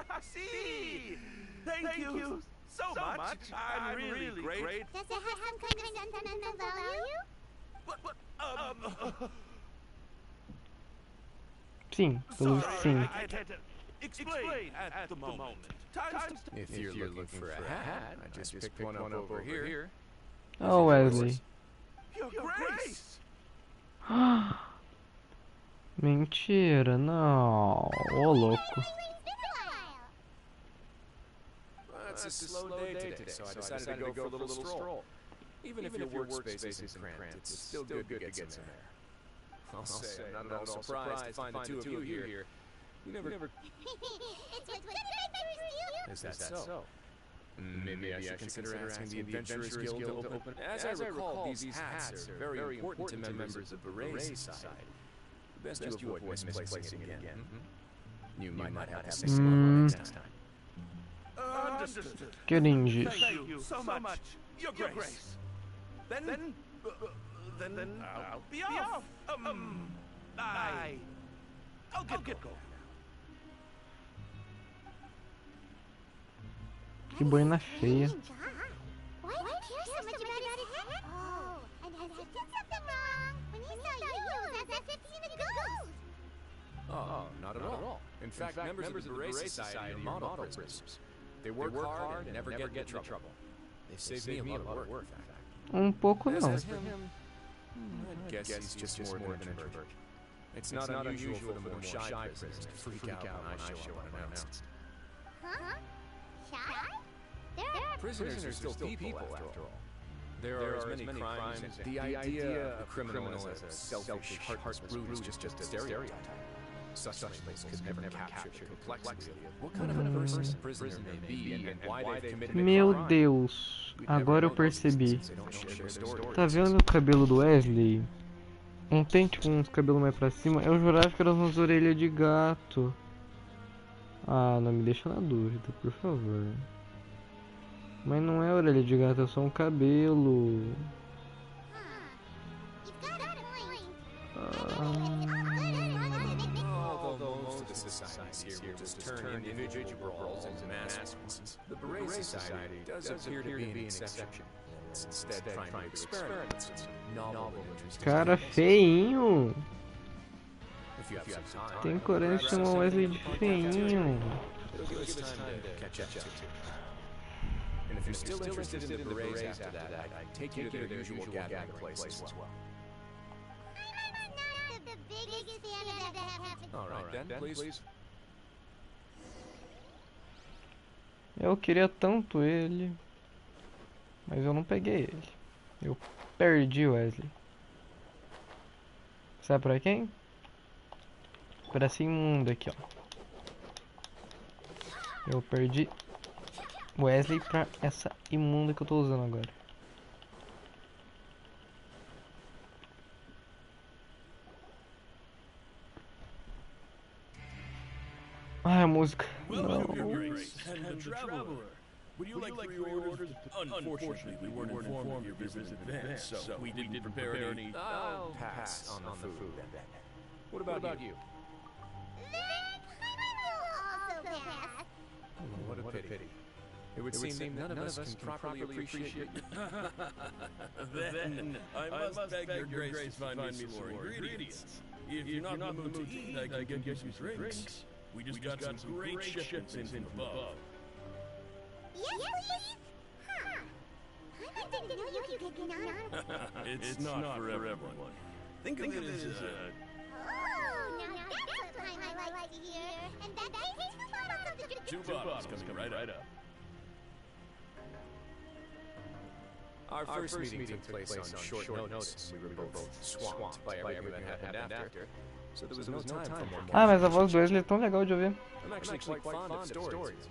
S1: but...
S3: See? Thank you so much. I'm really great.
S1: Does it have some kind of sentimental value?
S3: But,
S2: Sim, pelo
S3: sorry,
S2: sim.
S3: I had to explain at the moment.
S4: If you're looking for a hat, I just picked one up over here.
S2: Oh, Wesley.
S3: Your Grace!
S2: Mentira, não. Ô, louco.
S1: It's been a while.
S4: Well, it's a slow day today, so I decided to go for a little stroll. Even if your workspace isn't cramped, it's still good to get some air. I'll say, I'm not at all surprised to find the two of you here. You never...
S1: It's what's gonna make first you.
S4: Is that so? Maybe I should consider asking the Adventurers Guild to open. As I recall, these hats are very important to members of the Beret Society. Best you avoid misplacing it again. You might not have to say so next time.
S3: Understood.
S2: Cringe.
S3: Thank you so much, Your Grace. Then I'll be off. I'll get going.
S2: Que boina feia.
S1: Why do you care so much about his hat? Oh, and has he done something wrong? When he saw you, it was as if he even goes.
S4: Oh, not at all. In fact, members of the Beret Society are model prisoners. They work hard and never get into trouble. They saved me a lot of work, in fact.
S2: Pouco
S4: As
S2: não.
S4: for him, I guess he's just more of an introvert. It's not unusual for the more shy prisoners to freak out when I show up unannounced.
S1: Huh? Shy? There are
S4: Prisoners are still people, after all. There are as many crimes. The idea of a criminal as a selfish, heartless brute is just a stereotype. Such labels could never capture the complexity of what kind of a person a prisoner may be and why they've committed a
S2: Meu
S4: crime.
S2: Deus, agora eu percebi.
S4: They don't share their stories.
S2: Tá vendo o cabelo do Wesley? Não tem tipo uns cabelos mais pra cima? Eu jurava que eram umas orelhas de gato. Ah, não me deixa na dúvida, por favor. Mas não é orelha de gato, é só um cabelo.
S1: You've got a point.
S4: Although most of the societies here will just turn individual brawls into mass ones, the Beret Society does appear to be an exception. It's instead trying to experiment with novel interesting
S2: Cara
S4: ideas.
S2: feinho.
S4: If you have some time,
S2: Tem coragem de chamar o Wesley de feinho.
S4: it'll give us time to catch up to. And if you're still interested in the Berets after that, I'd take you to their usual gathering place as well.
S1: I'm not the biggest fan of that happening.
S4: All right, then, please.
S2: Eu queria tanto ele. Mas eu não peguei ele. Eu perdi o Wesley. Sabe pra quem? Pra esse imundo aqui, ó. Eu perdi Wesley pra essa imunda que eu tô usando agora. Ah, a música.
S3: Welcome, Your
S2: Não.
S3: Grace, and the Traveler. Would you like three orders? Unfortunately, we weren't informed of your visit in advance, so we didn't prepare any.
S4: I'll pass on the food then. What about you?
S1: I will also pass.
S4: What a pity. It would seem that none of us can properly appreciate you.
S3: Then I must beg your Grace to find me some more ingredients. If you're not in the mood to eat, I can get you some drinks. We just got some great shipments in from above.
S1: Yes, please? Huh. I didn't know you could get banana.
S3: It's not for everyone. Think of it as
S1: Oh, now that's what I like to hear. And that takes the bottles of the drink.
S3: two bottles coming right up.
S4: Our first meeting took place on short notice. We were both swamped by everything that happened after, so there was no time for more.
S2: Ah, mas a voz do Wesley é tão legal de ouvir.
S4: I'm actually quite fond of stories.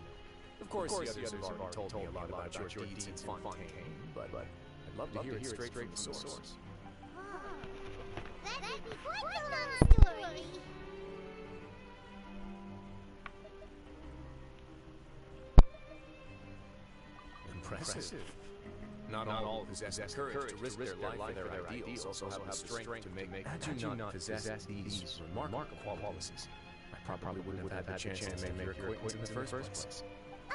S4: Of course, the others have already told me a lot about your deeds in Fontaine, but I'd love to hear it straight from the source.
S1: That'd be quite a long story.
S4: Impressive. Not all possess courage to risk their life for their ideals, also have the strength to make. Had you not possessed these remarkable qualities, I probably wouldn't have had the chance to make your acquaintance in the first place.
S1: I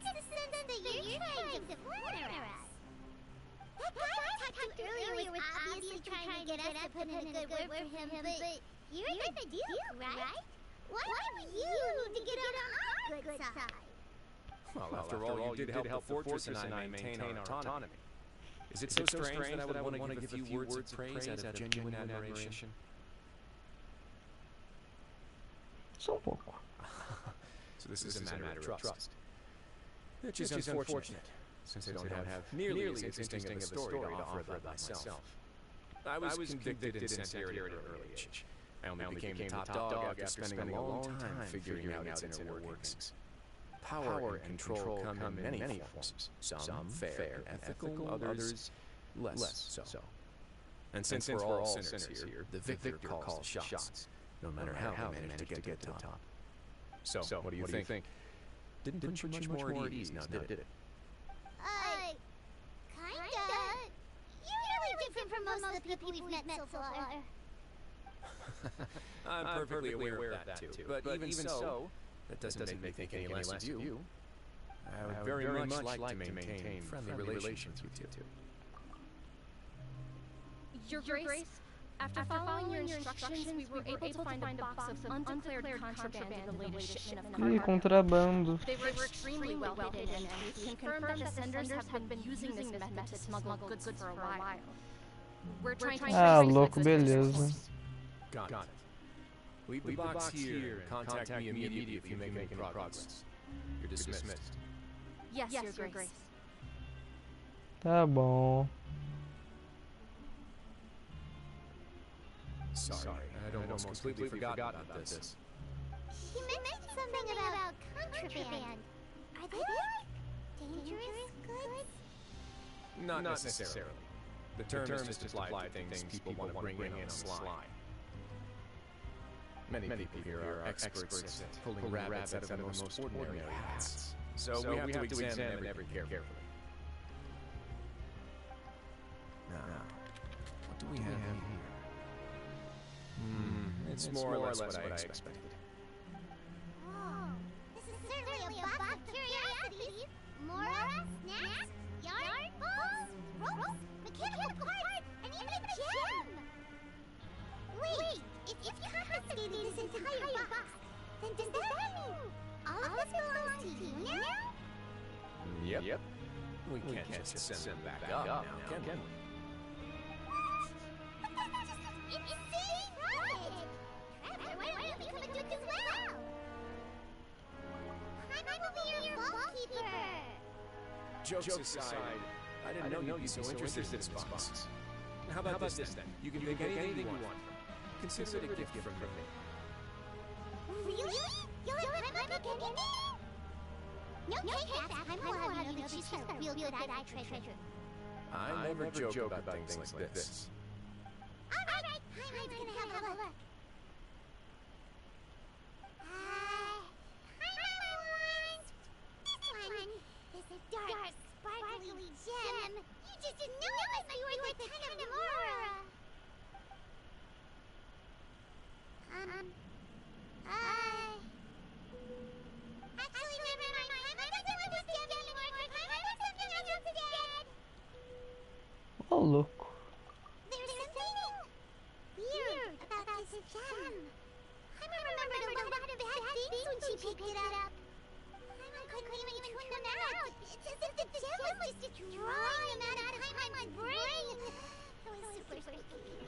S1: get the sense that you're trying to flatter us. That guy I talked to earlier was obviously trying to get us to put in a good word for him, but you're the Duke, right? Why do you need to get on our good side?
S4: Well, after all, you did help the fortress and I maintain our autonomy. Is it so strange that I would want to give a few words of praise out of genuine admiration?
S2: Só pouco.
S4: So this is a matter of trust. Which is unfortunate, since I don't have nearly as interesting of a story to offer about myself. I was convicted and sent here at an early age. I only became the top dog after spending a long time figuring out its inner workings. Power and control come in many forms. Some fair and ethical, others less so. And since we're all sinners here, the victor calls the shots, no matter how they manage to get to the top. So, what do you think? Didn't put you much more at ease now, did it?
S1: Kinda. You're really different from most of the people we've met so far.
S4: I'm perfectly aware of that too. But even so, that doesn't make me think any less of you. I would very much like to maintain friendly relations with you too.
S5: Your Grace, after following your instructions, we were able to find a box of undeclared contraband in the latest shipment of
S2: Ih, contrabando.
S5: They were extremely well hidden, and we confirmed that the senders have been using this method to smuggle goods for a while. We're trying to
S2: Ah,
S5: trace
S2: louco,
S5: the
S2: beleza.
S4: Got it. Leave the box here and contact me immediately if you make any progress. You're dismissed.
S5: Yes, Your Grace.
S2: Tá bom.
S4: Sorry, I'd almost completely forgotten about this.
S1: You mentioned something about contraband. Are they like dangerous goods?
S4: Not necessarily. The term is just applied to things people want to bring in on the sly. Many people here are experts at pulling rabbits out of the most ordinary hats. So we have to examine every carefully. Now, what do we have here? It's more or less what I expected.
S1: Whoa, this is certainly a box of curiosities. Mora, snacks, yarn, balls, ropes, mechanical parts, and even a gem! Wait, if you confiscated this entire box, then does that mean all of this belongs to you now?
S4: Yep. We can't just send them back up now, can we?
S1: But that's just insane profit! Trevor, why don't you become a duke as well? I will be your vault-keeper!
S4: Jokes aside, I didn't know you'd be so interested in this box. How about this then? You can pick anything you want. Consider it a gift from me.
S1: Really? You'll let Paimon pick anything? No, Paimon will have you know that she's got a real good eye for treasure.
S4: I never joke about things like this.
S1: Alright, Paimon's gonna have a look. Paimon wants this one. This is dark, sparkly gem. You just didn't know it must be worth a ton of Mora. Actually, never mind. Paimon doesn't want this gem anymore. Paimon wants something else instead.
S2: Ô, louco.
S1: There's something weird about this gem. Paimon remembered a lot of bad things when she picked it up. Paimon couldn't even tune them out. It's as if the gem was just drawing them out of Paimon's brain. It was super spooky.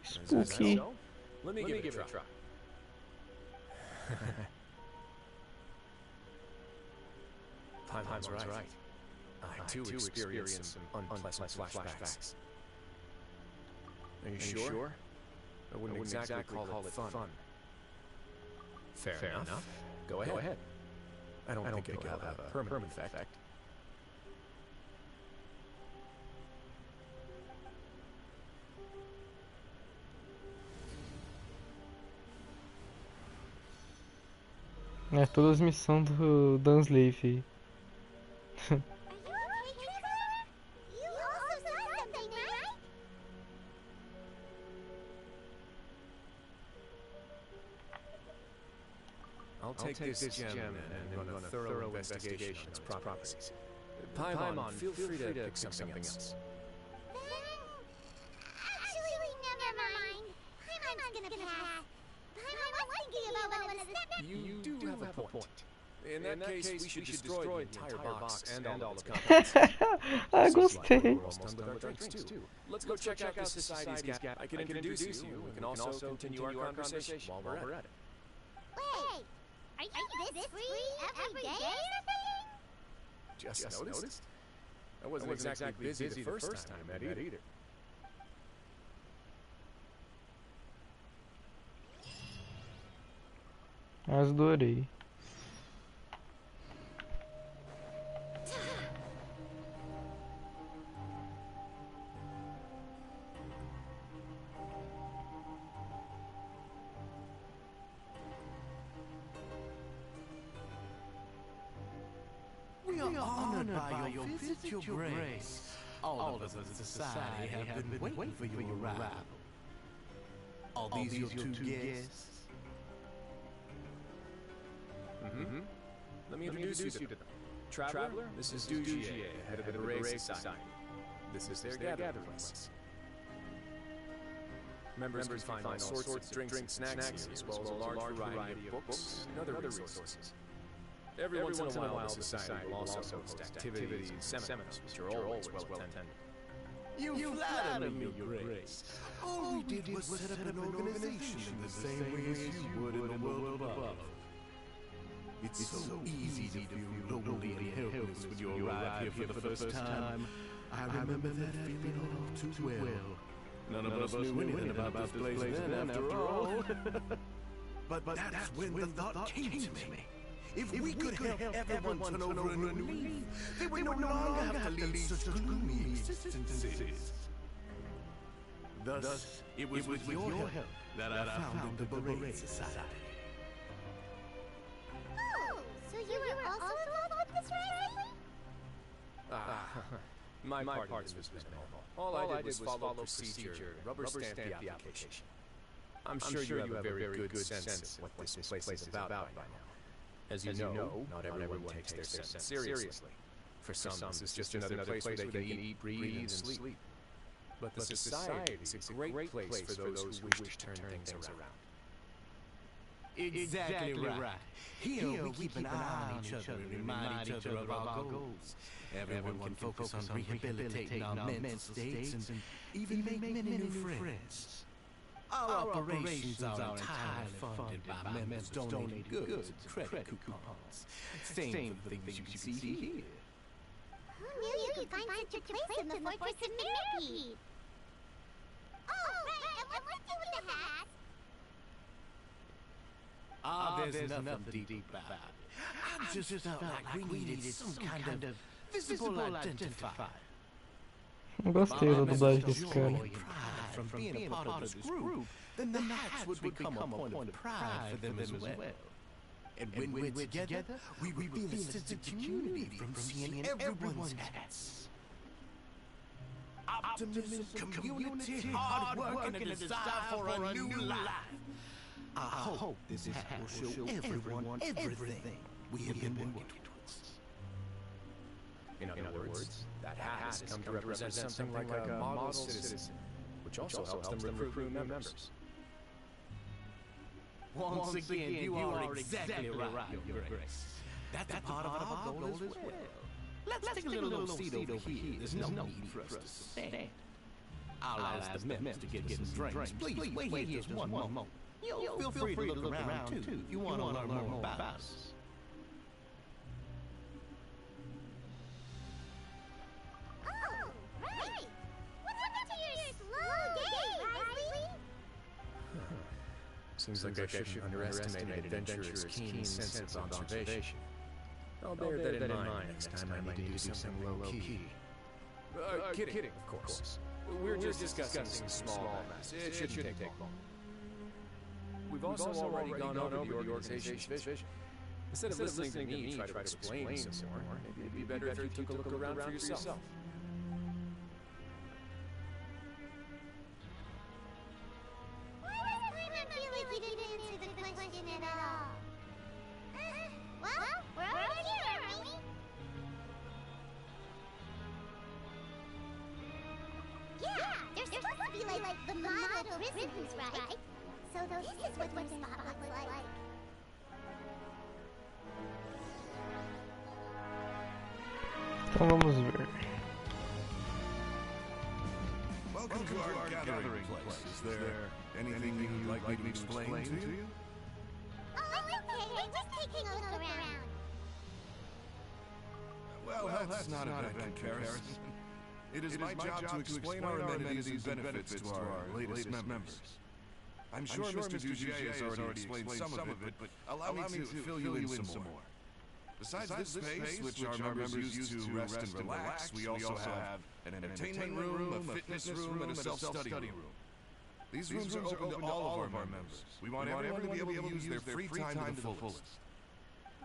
S2: Spooky.
S4: Let me give it a try. Paimon's right. I too experienced some unpleasant flashbacks. Are you sure? I wouldn't exactly call it fun. Fair enough. Go ahead. I don't think it'll have a permanent effect.
S2: É todas as missões do Dunslave aí.
S1: Are you okay, Trevor? You also saw something, right?
S4: I'll take this gem and run a thorough investigation of its properties. Paimon, feel free to pick something else.
S1: Actually, never mind. Paimon's gonna pass. Paimon was thinking about one of the steps.
S4: You do have a point. In that case, we should destroy the entire box and all its contents.
S2: Ah, gostei.
S4: We're almost done with our drinks too. Let's go check out the society's gap. I can introduce you. We can also continue our conversation while we're at it.
S1: Wait, are you this free every day or something?
S4: Just noticed? I wasn't exactly busy the first time I met either.
S2: Adorei.
S3: are honored by your visit, your grace. All of us as a society have been waiting for your arrival. Are these your two guests?
S4: Mm-hmm. Let me introduce you to them. Traveler, this is Dugier, head of the Beret Society. This is their gathering place. Members can find all sorts of drinks and snacks here, as well as a large variety of books and other resources. Every once in a while, the Society will also host activities and seminars, which are always well attended.
S3: You flatter me, your grace. All we did was set up an organization in the same way as you would in the world above. It's so easy to feel lonely and helpless when you arrive here for the first time. I remember that feeling all too well. None of us knew anything about this place then, after all. But that's when the thought came to me. If we could help everyone turn over a new leaf, they would no longer have to lead such gloomy existences. Thus, it was with your help that I founded the Beret Society.
S1: Oh, so you were also involved with this rally?
S4: My part was minimal. All I did was follow procedure, rubber stamp the application. I'm sure you have a very good sense of what this place is about by now. As you know, not everyone takes their sentence seriously. For some, this is just another place where they can eat, breathe, and sleep. But the society is a great place for those who wish to turn things around.
S3: Exactly right. Here we keep an eye on each other and remind each other of our goals. Everyone can focus on rehabilitating our mental states and even make many new friends. Our operations are entirely funded by members donating goods and credit coupons. Same for the things you see here.
S1: Who knew you could find such a place in the Fortress of Millipede? Oh, right, and what's the deal with the hat?
S3: There's nothing deep about it. I just felt like we needed some kind of visible identifier.
S2: Gostei da dublagem desse cara.
S3: From being a part of this group, then the hats would become a point of pride for them as well. And when we're together, we feel a sense of community from seeing everyone's hats. Optimism, community, hard work, and a desire for a new life. I hope this hat will show everyone everything we have been working towards.
S4: In other words, that hat has come to represent something like a model citizen, which also helps them recruit new members.
S3: Once again, you are exactly right, Your Grace. That's a part of our goal as well. Let's take a little seat over here. There's no need for us to stand. I'll ask the members to get some drinks. Please, wait here just one moment. Feel free to look around, too, if you want to learn more about us.
S1: Oh, right! What happened to your slow day, Wesley?
S4: Seems like I shouldn't underestimate an adventurer's keen sense of observation. I'll bear that in mind next time I need to do something low-key. Kidding, of course. We're just discussing small matters. It shouldn't take long. We've also already gone over the organization's vision. Instead of listening to me try to explain some more, maybe it'd be better if you took a look around for yourself.
S1: Why does Clement feel like he didn't answer the question at all? Well, we're over here, aren't we? Yeah, there's supposed to be like the model prisons, right? So this is what their spot looks like.
S2: Então vamos ver.
S3: Welcome to our gathering place. Is there anything you'd like me to explain to you?
S1: Oh, okay. I'm just taking a look around.
S3: Well, that's not a bad comparison. It is my job to explain our amenities and benefits to our latest members. I'm sure Mr. Dugier has already explained some of it, but allow me to fill you in some more. Besides this space, which our members use to rest and relax, we also have an entertainment room, a fitness room, and a self-study room. These rooms are open to all of our members. We want everyone to be able to use their free time to the fullest.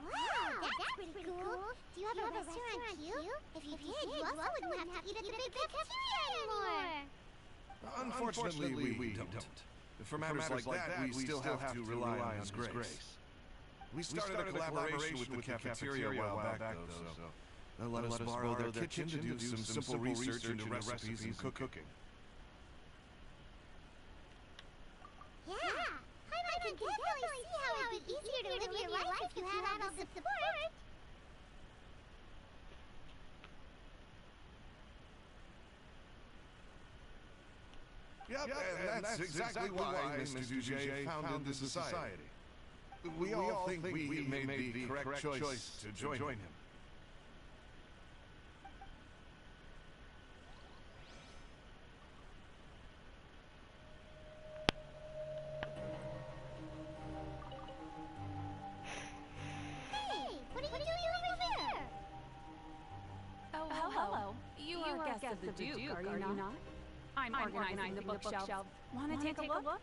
S1: Wow, that's pretty cool. Do you have a restaurant too? If you did, you also wouldn't have to eat at the big cafeteria anymore.
S3: Unfortunately, we don't. For matters like that, we still have to rely on His grace. We started a collaboration with the cafeteria a while back, though, so they'll let us borrow their kitchen to do some simple research into recipes and cooking.
S1: Yeah, I can definitely see how it'd be easier to live your life if you had all the support.
S3: Yep, and that's exactly why Mr. Duget founded the society. We all think we made the correct choice to join him.
S1: Hey, what are you doing over here?
S5: Oh, hello. You are guests of the Duke, are you not? I'm organizing the bookshelf. Want to take a look?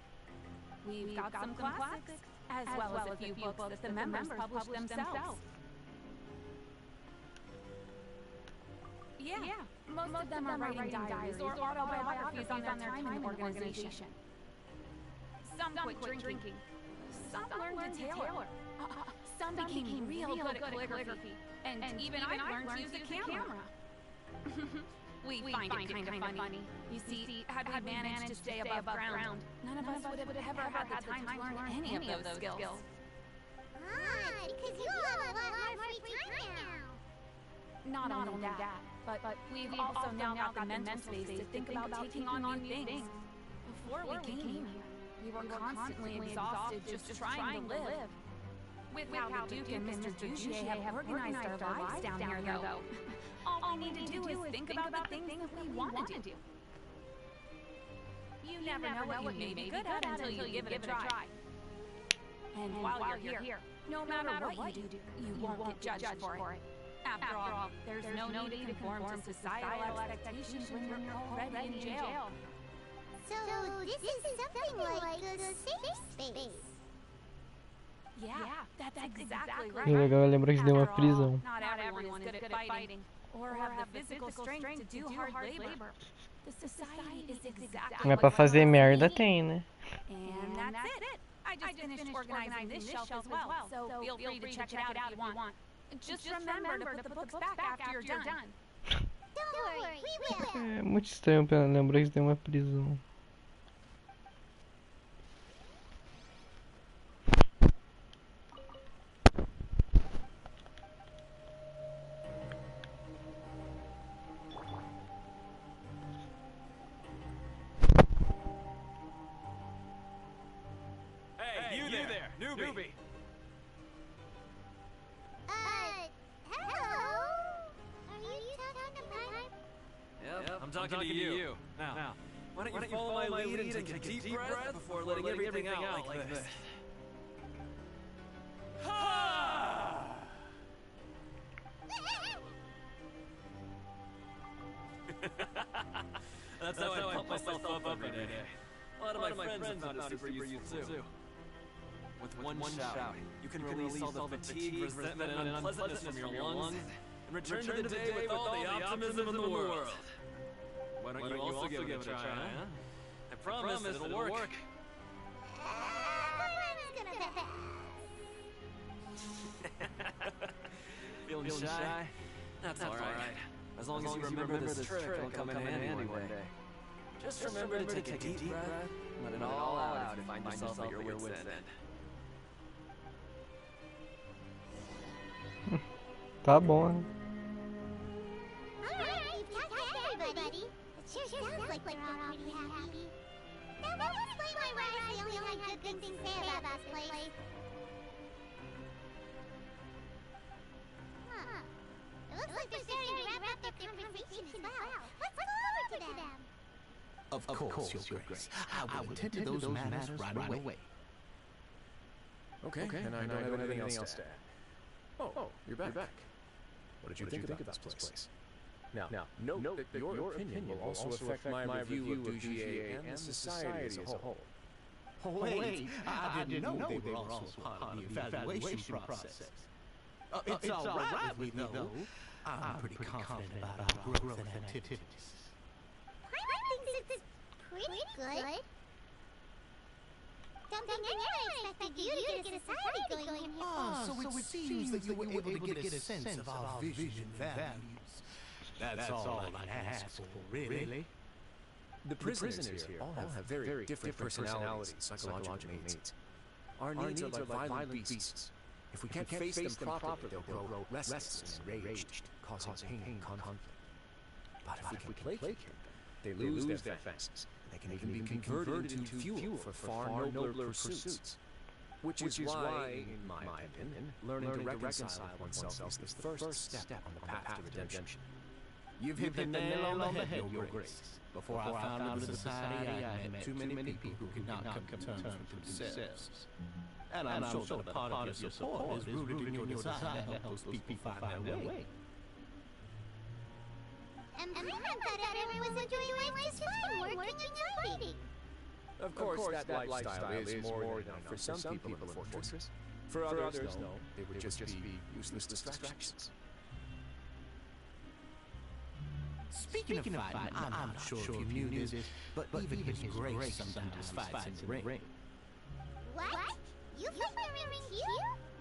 S5: We've got some classics, as well as a few books that the members publish themselves. Yeah, most of them are writing diaries or autobiographies on their time in the organization. Some quit drinking. Some learned to tailor. Some became real good at calligraphy. And even I learned to use a camera. We find it kind of funny. You see, had we managed to stay above ground, none of us would have ever had the time to learn any of those skills.
S1: Ah, because you have a lot more free time now.
S5: Not only that, but we've also now got the mental space to think about taking on new things. Before we came here, we were constantly exhausted just trying to live. With how the Duke and Mr. Duget have organized our lives down here, though, all we need to do is think about the things that we want to do. You never know what you may be good at until you give it a try. And while you're here, no matter what you do, you won't get judged for it. After all, there's no need to conform to societal expectations when you're already in jail.
S1: So this is something like a safe space.
S5: Yeah, that's exactly
S2: E o legal é lembrar que isso deu uma
S5: After all,
S2: prisão.
S5: not everyone is good at fighting or have the physical strength to do hard labor. The society is exactly
S2: Mas pra fazer merda tem, né?
S5: And that's it. I just finished organizing this shelf as well, so feel free to check it out if you want. Just remember to put the books back after you're done.
S1: Don't worry, we will.
S2: É muito estranho pra lembrar que isso deu uma prisão.
S4: Hey, you there, newbie.
S1: Hello? Are you talking to me?
S4: Yep, I'm talking to you. Now, why don't you follow my lead and take a deep breath before letting everything out like this? Ha! That's how I pump myself up every day. A lot of my friends have found it super useful too. With one shout, you can release all the fatigue, resentment, and unpleasantness from your lungs, and return to the day with all the optimism in the world. Why don't you also give it a try, huh? I promise it'll work. Feeling shy? That's alright. As long as you remember this trick, it'll come in handy one day. Just remember to take a deep breath, let it all out, and find yourself at your wit's end.
S2: Tá bom, né?
S1: Alright, you've talked to everybody. It sure sounds like they're all pretty happy. Now let's explain why writers only had good things to say about this place. Huh. It looks like they're starting to wrap up their conversation as well. Let's go over to them.
S6: Of course, Your Grace. I will tend to those matters right away.
S4: Okay, and I don't have anything else to add. Oh, you're back. What did you think about this place? Now, note that your opinion will also affect my review of Duget and the society as a whole.
S6: Wait, I didn't know they were also part of the evaluation process. It's all right with me, though. I'm pretty confident about our growth and activities.
S1: Paimon thinks it's pretty good. Don't think anyone expected you to get a society going in here.
S6: So it seems that you were able to get a sense of our vision and values. That's all I can ask for, really.
S4: The prisoners here all have very different personalities, psychological needs. Our needs are like violent beasts. If we can't face them properly, they'll grow restless and enraged, causing pain and conflict. But if we can placate them, they lose their fangs. They can even be converted into fuel for far nobler pursuits. Which is why, in my opinion, learning to reconcile oneself is the first step on the path to redemption.
S6: You've hit the nail on the head, Your Grace. Before I founded the society, I met too many people who could not come to terms with themselves. And I'm sure that a part of your support is rooted in your desire to help those people find their way.
S1: And Paimon thought everyone was enjoying life just fine, working and fighting.
S4: Of course, that lifestyle is more than enough for some people in the fortress. For others, no, they would just be useless distractions.
S6: Speaking of fighting, I'm not sure if you knew this, but even His Grace sometimes fights in the ring.
S1: What? You fight in the ring too?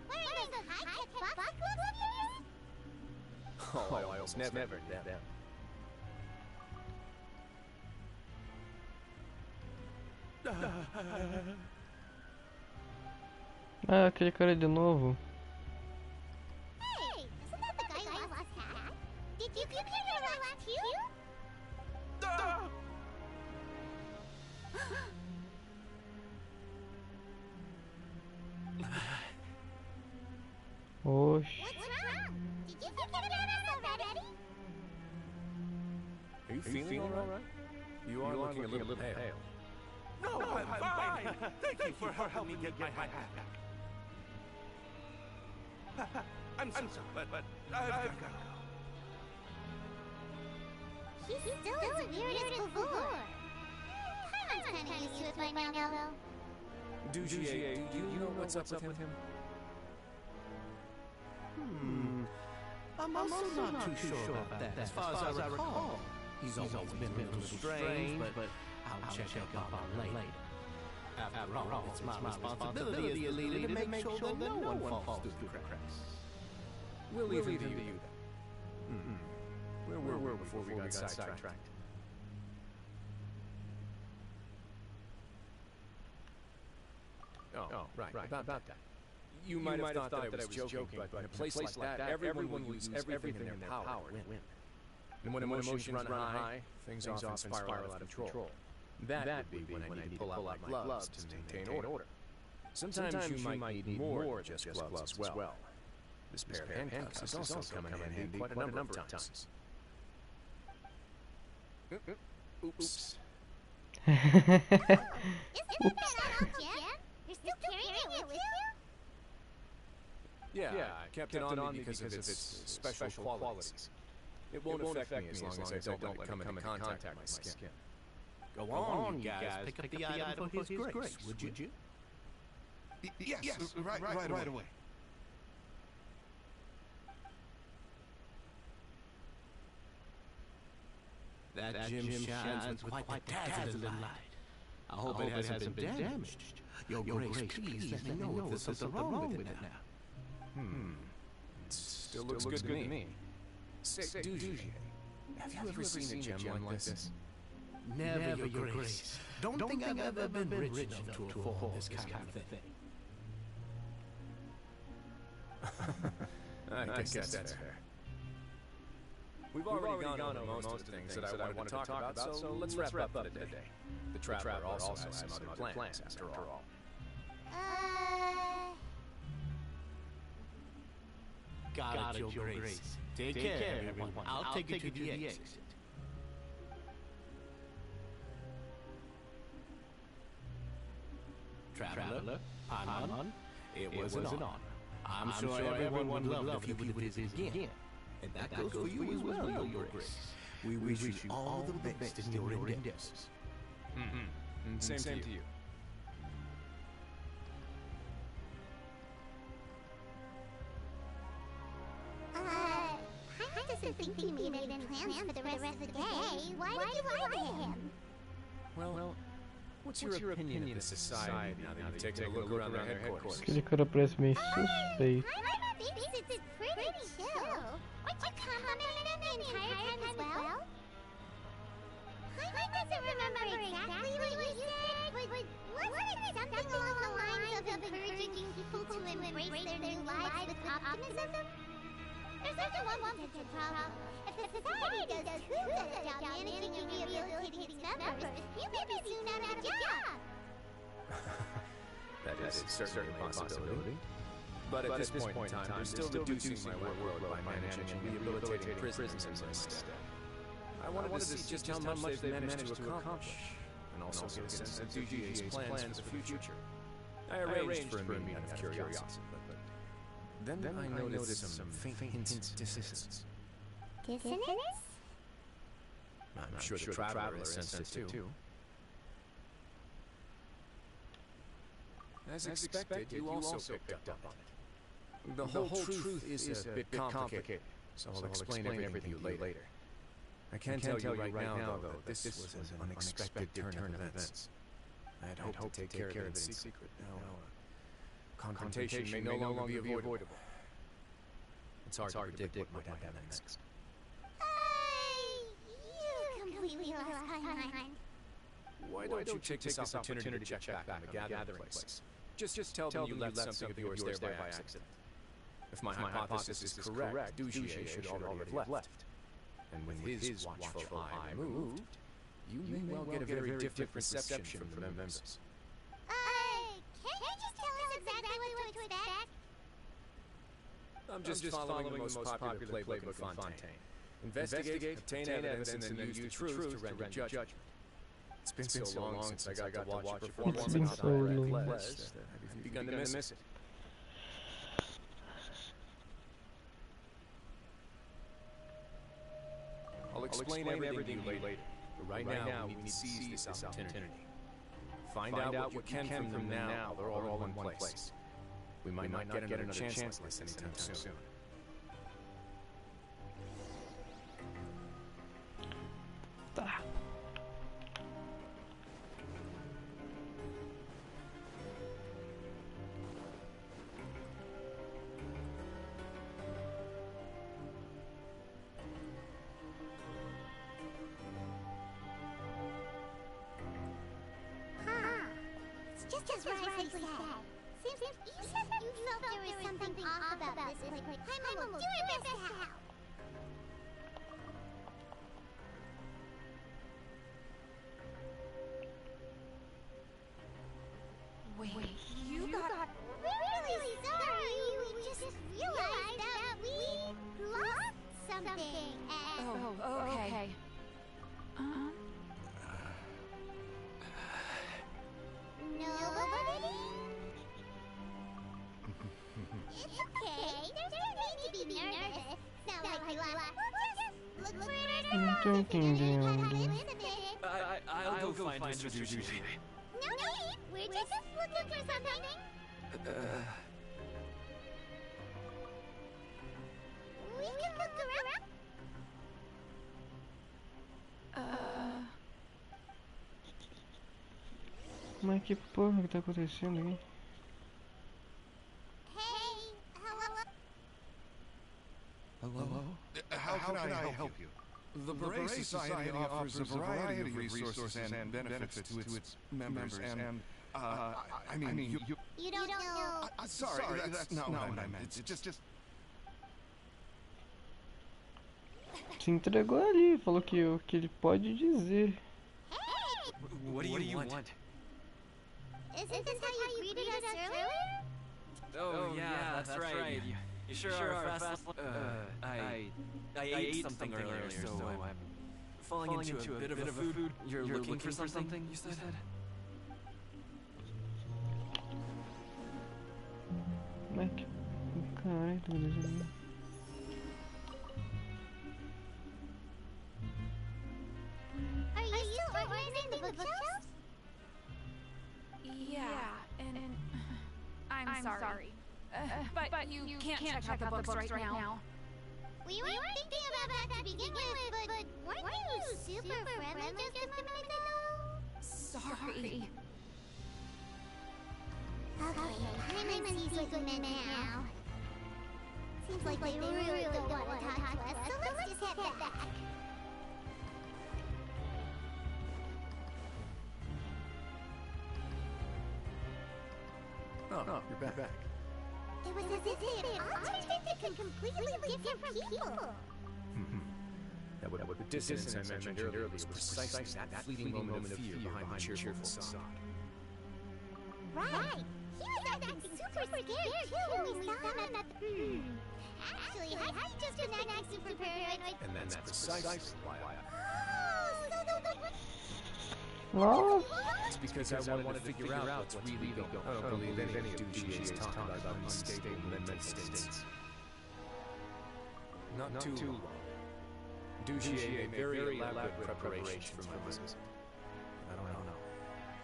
S1: Wearing those high-tech box gloves of yours?
S4: Oh, I almost never did that.
S2: Ah, aquele cara de novo.
S1: Hey, isn't that the guy who lost his hat? Did you get your last too?
S2: Oxe.
S1: What's wrong? Did you forget about us already?
S4: Are you feeling all right? You are looking a little pale.
S3: No, I'm fine. Thank you for helping me get my hat back. I'm sorry, but I've got to go.
S1: He's still as weird as before. Paimon's kind of used to it by now, though.
S4: Do you know what's up with him?
S6: I'm also not too sure about that. As far as I recall, he's always been a little strange, but I'll check up on him later. After all, it's my responsibility as the leader to make sure that no one falls through the cracks.
S4: We'll leave it to you then. Where were we before we got sidetracked? Oh, right, about that. You might have thought that I was joking, but in a place like that, everyone will use everything in their power to win. And when emotions run high, things often spiral out of control. That would be when I need to pull out my gloves to maintain order. Sometimes you might need more than just gloves as well. This pair of handcuffs has also come in handy quite a number of times. Oops.
S1: Isn't that all, Jen? You're still carrying it with you?
S4: Yeah, I kept it on me because of its special qualities. It won't affect me as long as I don't let it come into contact with my skin.
S6: Go on, you guys. Pick up the item for His Grace, would you?
S3: Yes, right away.
S6: That gem shines with quite dazzling light. I hope it hasn't been damaged. Your Grace, please let me know if there's something wrong with it now.
S4: It still looks good to me. Say, Dougie, have you ever seen a gem like this?
S6: Never, Your Grace. Don't think I've ever been rich enough to afford this kind of thing.
S4: I guess that's fair. We've already gone over most of the things that I wanted to talk about, so let's wrap up the day. The Traveler also has some other plans, after all.
S6: Got it, Your Grace. Take care, everyone. I'll take you to the exit. Traveler, Paimon, it was an honor. I'm sure everyone would love if you would visit again. And that goes for you as well, Your Grace. We wish you all the best in your endeavors.
S4: Same to you.
S1: didn't think he made any plans for the rest of the day. Why did you lie to him?
S4: Well, what's your opinion of the society now that you've taken a look around their headquarters?
S2: Aquele cara parece meio suspeito.
S1: Paimon thinks it's pretty chill. Would you comment on it the entire time as well? Paimon doesn't remember exactly what you said, but wasn't it something along the lines of encouraging people to embrace their new lives with optimism? There's only one potential problem. If the society does too good a job managing and rehabilitating its members, you may be soon out of a job.
S4: That is certainly a possibility. But at this point in time, we're still reducing my workload by managing and rehabilitating prisoners instead. I wanted to see just how much they've managed to accomplish, and also get a sense of DGA's plans for the future. I arranged for a meeting out of curiosity, but then I noticed some faint hints of dissonance.
S1: Dissonance?
S4: I'm sure the Traveler sensed it too. As expected, you also picked up on it. The whole truth is a bit complicated, so I'll explain everything to you later. I can tell you right now, though, that this was an unexpected turn of events. I had hoped to take care of it in secret. Now, confrontation may no longer be avoidable. It's hard to predict what might happen next.
S1: You completely lost my mind.
S4: Why don't you take this opportunity to check back on the gathering place? Just tell them you left something of yours there by accident. If my hypothesis is correct, Dugier should already have left. And with his watchful eye moved, you may well get a very different reception from the members.
S1: Can't you just tell us exactly what to expect?
S4: I'm just following the most popular playbook in Fontaine. Investigate, obtain evidence, and then use the truth to render judgment. It's been so long since I got to watch a performance
S2: been
S4: on
S2: so long.
S4: I've begun to miss it. I'll explain everything to you later. But right now, we need to seize this opportunity. Find out what you can from them now. They're all in one place. We might not get another chance like this anytime soon.
S2: Tá.
S1: It's just as Wesley said. Seems like you said that you felt there was something off about this place. Paimon will do her best to help.
S5: Wait, you got...
S1: We're really sorry. We just realized that we lost something. And
S5: okay.
S1: nobody? It's okay. There's no need to be nervous. It's not like we lost. We'll just look for it ourselves.
S2: Não tô entendendo.
S4: I'll go find Mr. Dugier.
S1: No need. We're just looking for something. We can look around.
S2: Mas que porra que tá acontecendo aí?
S1: Hey, hello.
S3: Hello? How can I help you? The Beret Society offers a variety of resources and benefits to its members, and I mean,
S1: You don't know.
S3: sorry, that's not what I meant. It's just.
S2: Se entregou ali, falou que o que ele pode dizer.
S1: Hey!
S4: What do you want?
S1: Isn't this how you greeted us earlier?
S7: Oh yeah, that's right. You sure are fast. I ate something earlier, so I'm falling into a bit of a food. You're looking for something, you said?
S2: Mas que... Caralho, tô desenhando.
S1: Are you still organizing the bookshelves?
S5: Yeah, and I'm sorry. But you can't check out the books right now.
S1: We weren't thinking about that to begin with, but weren't you super friendly just a moment ago?
S5: Sorry.
S1: Okay, Hyman sees what you meant now. Seems like they really don't want to talk to us, so let's just head back.
S4: Oh, you're back.
S1: It was as if they had all turned into completely different people.
S4: The dissonance I mentioned earlier was precisely that fleeting moment of fear behind the cheerful facade.
S1: Right. He was acting super scared too when we saw him at the... Actually, had he just been acting super paranoid?
S4: And that's precisely why
S2: Well,
S4: It's because I wanted to figure out what's really going on. I don't believe any of Duchier's talking about unstable mental states. Not too long. Duchier made very elaborate preparations for my visit. I don't know.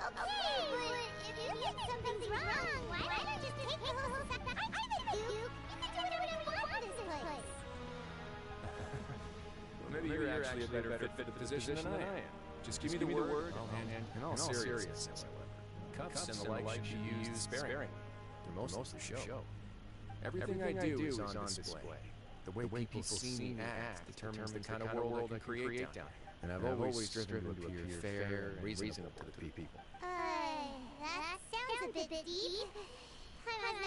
S1: Okay, but if you think something's wrong, why don't you just take the whole fact that I'm the Duke? You can do whatever you want in this place.
S4: Well, maybe you're actually a better fit for the position than I am. Just give me the word, in all seriousness, cuffs and the like should be used sparingly. They're mostly show. Everything I do is on display. The way people see me act determines the kind of world I can create down here. And I've always striven to appear fair and reasonable to the people.
S1: That sounds a bit deep.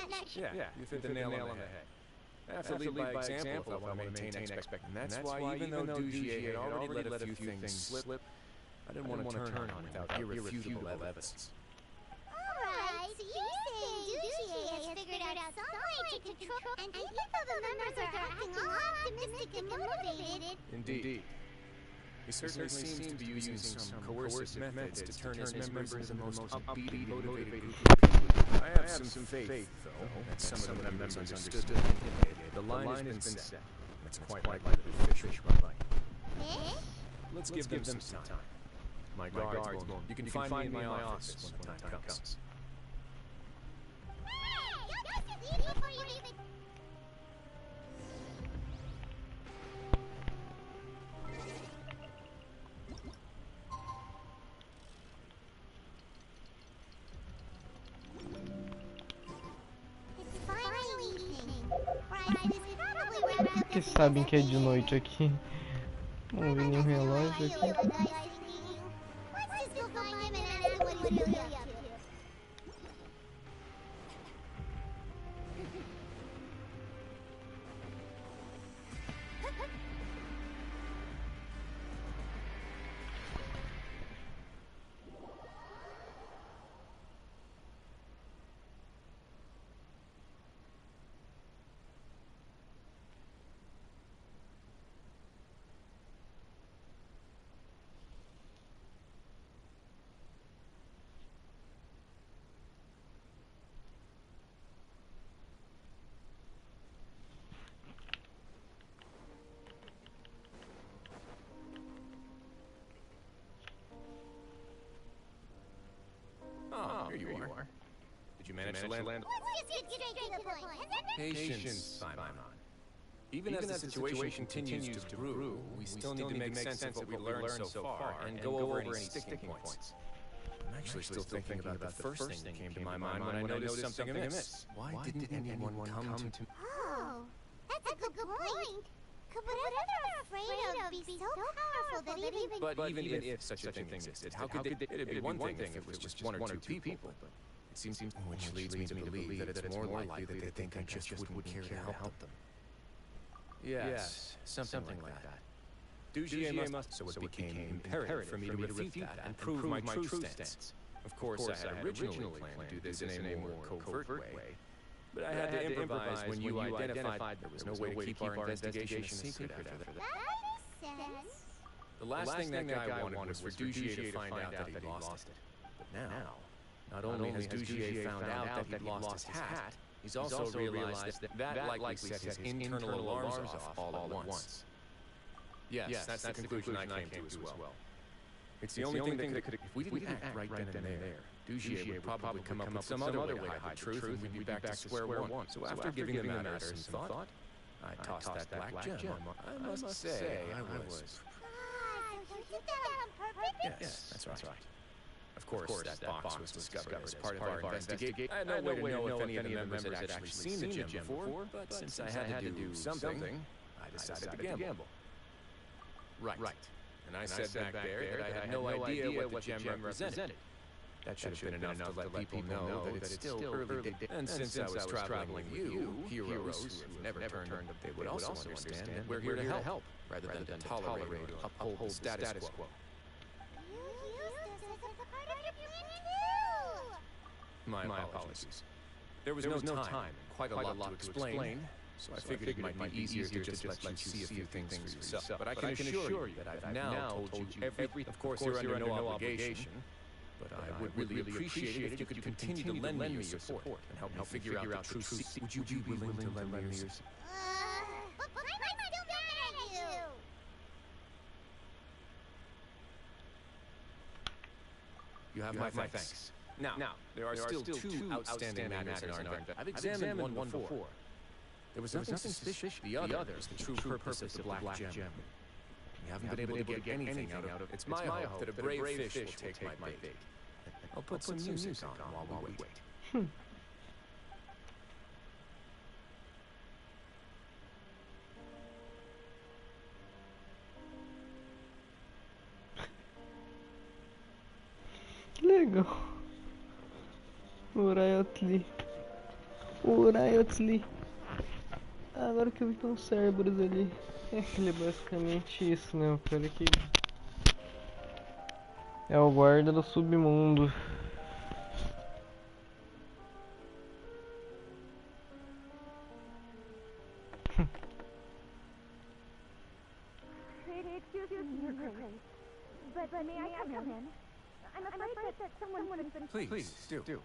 S1: I'm not sure.
S4: Yeah, you hit the nail on the head. I have to lead by example if I want to maintain expectations. And that's why, even though Duchier had already let a few things slip, I didn't want to turn on him without irrefutable evidence.
S1: Alright, so you're saying Duchier has figured out some way to control... And even though the members are acting all optimistic and motivated...
S4: Indeed. He certainly seems to be using some coercive methods to turn his members into the most upbeat and motivated group of people. I have some faith, though, that some of the members understood that the line has been set. It's quite likely that the fish will bite.
S1: Eh?
S4: Let's give them some time. My guards won't. You can find me in my office when the time comes.
S1: Hey! Don't just leave before you even... It's finally evening. Bryce is probably wrapped up
S2: que sabem que é de noite aqui. Não vi nenhum relógio aqui.
S1: Let's just go find him and ask what he's really up to.
S4: Oh, here you are. Did you manage to land?
S1: Let's just get straight to the point. Has there been...
S4: Patience, Simon. Even as the situation continues to brew, we still need to make sense of what we learned so far and go over any sticking points. I'm actually still thinking about the first thing that came to my mind when I noticed something amiss. Why didn't anyone come to...
S1: Oh, that's a good point. Could whatever they're afraid of be so powerful that even...
S4: But even if such a thing existed, how could they... It'd be one thing if it was just one or two people, but it seems... Which leads me to believe that it's more likely that they think I just wouldn't care to help them. Yes, something like that. Duchier must... So it became imperative for me to refute that and prove my true stance. Of course, I had originally planned to do this in a more covert way. But I had to improvise when you identified there was no way to keep our investigation a secret after that.
S1: That makes sense.
S4: The last thing that guy wanted was for Duchier to find out that he lost it. But now, not only has Duchier found out that he lost his hat, he's also realized that likely set his internal alarms off all at once. Yes, that's the conclusion I came to as well. It's the only thing that could... If we didn't act right then and there, Duchier would probably come up with some other way to hide the truth, and we'd be back to square one. So after giving the matter some thought, I tossed that black gem. I must say, I was...
S1: So you did that on purpose?
S4: Yes, that's right. Of course, that box was discovered as part of our investigation. I had no way to know if any of the members had actually seen the gem before, but since I had to do something, I decided to gamble. Right. And I said back there that I had no idea what the gem represented. That should have been enough to let people know that it's still early days. And since I was traveling with you, heroes who never turned up, they would also understand that we're here to help, rather than to tolerate or uphold the status quo.
S1: You used this as a part of your plan too!
S4: My apologies. There was no time and quite a lot to explain, so I figured it might be easier to just let you see a few things for yourself. But I can assure you that I've now told you everything. Of course, you're under no obligation. But I would really appreciate it if you could continue to lend me your support and help me figure out the true secret. Would you be willing to lend me your support?
S1: But I'm still mad at you!
S4: You have my thanks. Now, there are still two outstanding matters in our investigation. I've examined one before. There was nothing suspicious. The other is the true purpose of the black gem. We haven't been able to get anything out of it. It's my hope that a brave fish will take my bait. I'll put some music on while we wait.
S2: Que legal. O Riotly. Agora que eu vi que tem uns cérebros ali. É basicamente isso, né? O cara que é o guarda do submundo.
S1: Excuse me, Your Grace. But may I come in? I'm afraid that someone has been...
S4: Please, do.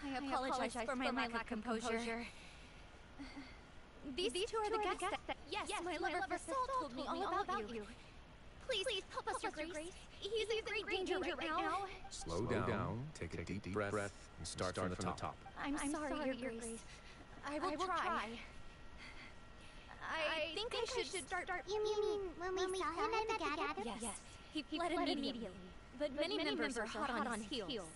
S1: I apologize for my lack of composure. These two are the guests that... Yes, my lover Sol told me all about you. Please help us, Your Grace. He's in great danger right now.
S4: Slow down, take a deep breath, and start from the top.
S1: I'm sorry, Your Grace. I will try. I think I should start... You mean when we saw him at the gather? Yes. He fled immediately. But many members are hot on his heels.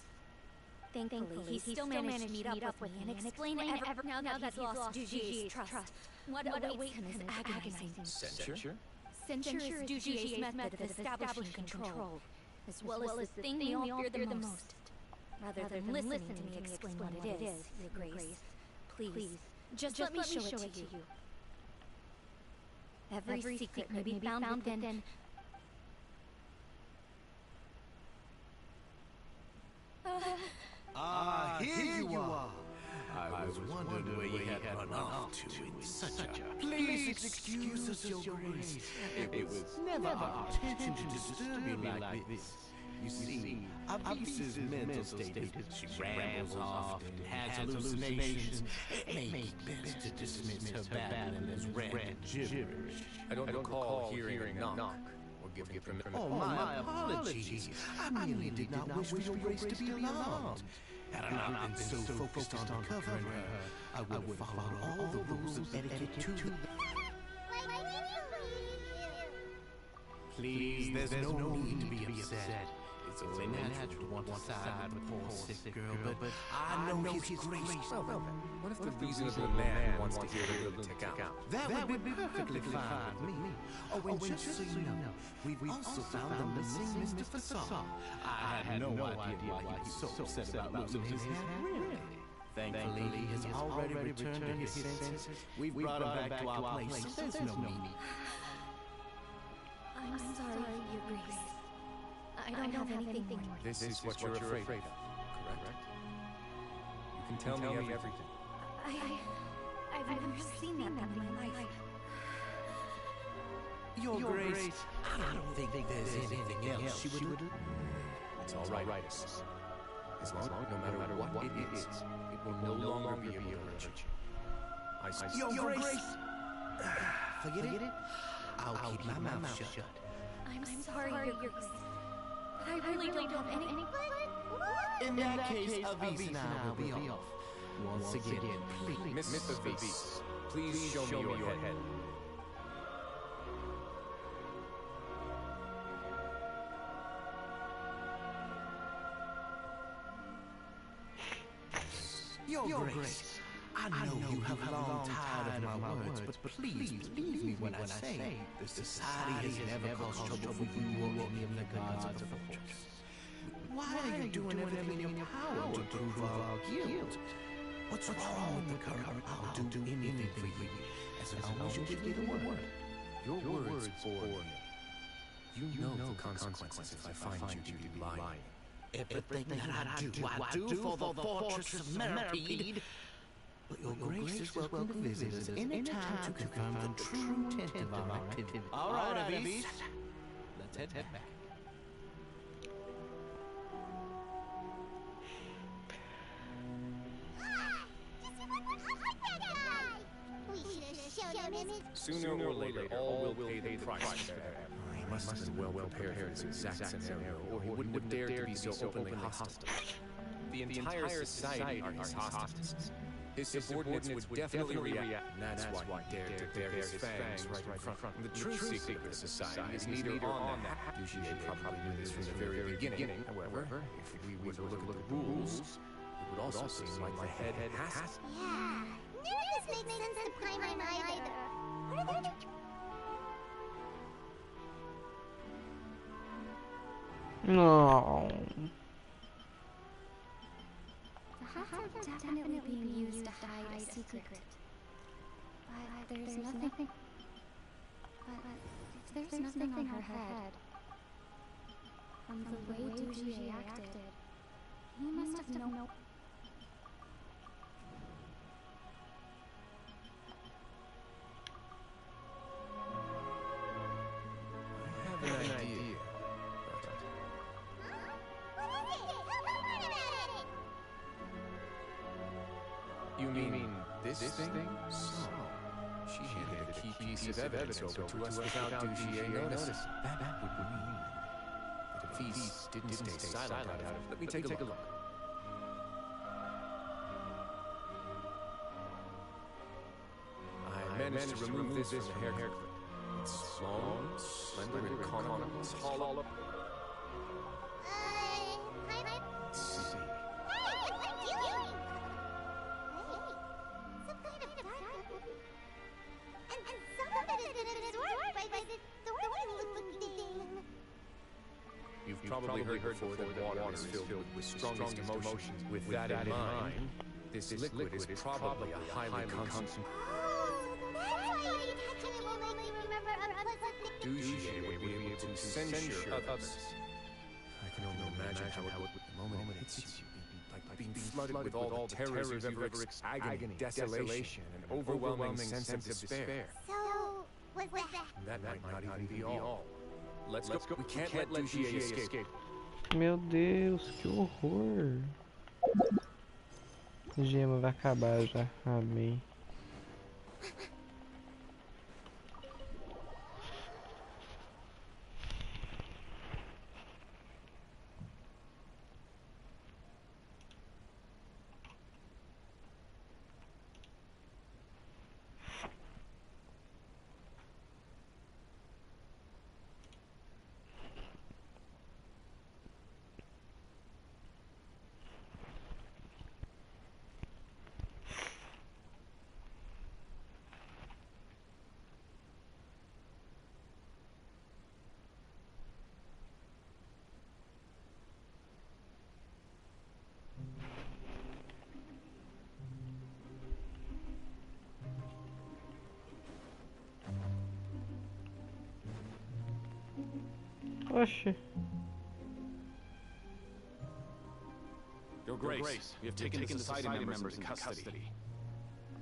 S1: Thankfully, he still managed to meet up with me and explain everything now that he's lost Duji's trust. What awaits him is agonizing.
S4: Censure?
S1: Censure is Duji's method of establishing control, as well as the thing we all fear the most. Rather than listening to me explain what it is, Your Grace, please, just let me show it to you. Every secret may be found within...
S6: Here you are. I was wondering where you had run off to in such a... Please excuse us, Your Grace. It was never our intention to disturb you like this. You see, Avisa's mental state is she rambles off and has hallucinations. It may be best to dismiss her babbling as random gibberish.
S4: I don't recall hearing a knock or giving permission.
S6: Oh, my apologies. I merely did not wish for Your Grace to be alarmed. Had I not been so focused on recovering her, I would have followed all the rules of etiquette to the... Please, there's no need to be upset. It's only natural to want to side with poor sick girl, but I know His Grace.
S4: What if the reasonable man wants to hear the lunatic out?
S6: That would be perfectly fine with me. Oh, and just so you know, we've also found the missing Mr. Fasar. I had no idea why he's so upset about losing his hat, really. Thankfully, he has already returned to his senses. We've brought him back to our place, so there's no need.
S1: I'm sorry, Your Grace. I don't have anything more.
S4: This is what you're afraid of, correct? You can tell me everything.
S1: I've never seen that in my life.
S6: Your Grace, I don't think there's anything else she would do.
S4: It's all right. As long, no matter what it is, it will no longer be able to hurt you.
S6: Your Grace! Forget it? I'll keep my mouth shut.
S1: I'm sorry, Your Grace.
S5: I really don't have any...
S6: In that case, Avis and I will be off. Once again, please.
S4: Miss Avis, please show me your head.
S6: Your Grace, I know you have long tired of my words, but please believe me when I say the Society has never caused trouble for you or any of the guards of the fortress. Why are you doing everything in your power to prove our guilt? What's wrong with the current? I'll do anything for you, as long as you give me the word.
S4: Your words bore you. You know the consequences if I find you to be lying.
S6: Everything that I do for the fortress of Meripede. But your Grace is welcome to visit us any time to confirm the true intent of our activity. All right, Avis. Let's head back.
S4: Sooner or later, all will pay the price for that. He must have been well prepared for this exact scenario, or he wouldn't dare to be so openly hostile. The entire society are his hostages. His subordinates would definitely react, and that's why he dared to bare his fangs right in front. The true secret of the society is neither on that. Duchier probably knew this from the very beginning. However, if we were to look at the rules, it would also seem like the head has...
S1: Yeah, none of this makes sense to Prime either. What are they...
S2: No.
S8: The hats are definitely being used to hide a secret. But there's nothing... But if there's nothing on her head... From the way Dujier acted... He must have known...
S4: I have an idea. You mean this thing? So, she handed a key piece of evidence over to us without Duchier noticing. That would mean that Avis didn't stay silent out of it. Let me take a look. I managed to remove this from the hair clip. It's long, slender, and hollow. Let's see. You've probably heard before that water is filled with strongest emotions. With that in mind, this liquid is probably a highly concentrated. Duchier would be able to censure others. I can only imagine how it would, the moment it hits you, like being flooded with all the terrors you've ever experienced, agony, desolation, and overwhelming sense of despair.
S1: So, was that...
S4: That might not even be all. Let's go. We can't let Duchier escape.
S2: Meu Deus, que horror. Gema vai acabar já. Amém. Oxi.
S9: Your Grace, we have taken the Society members in custody.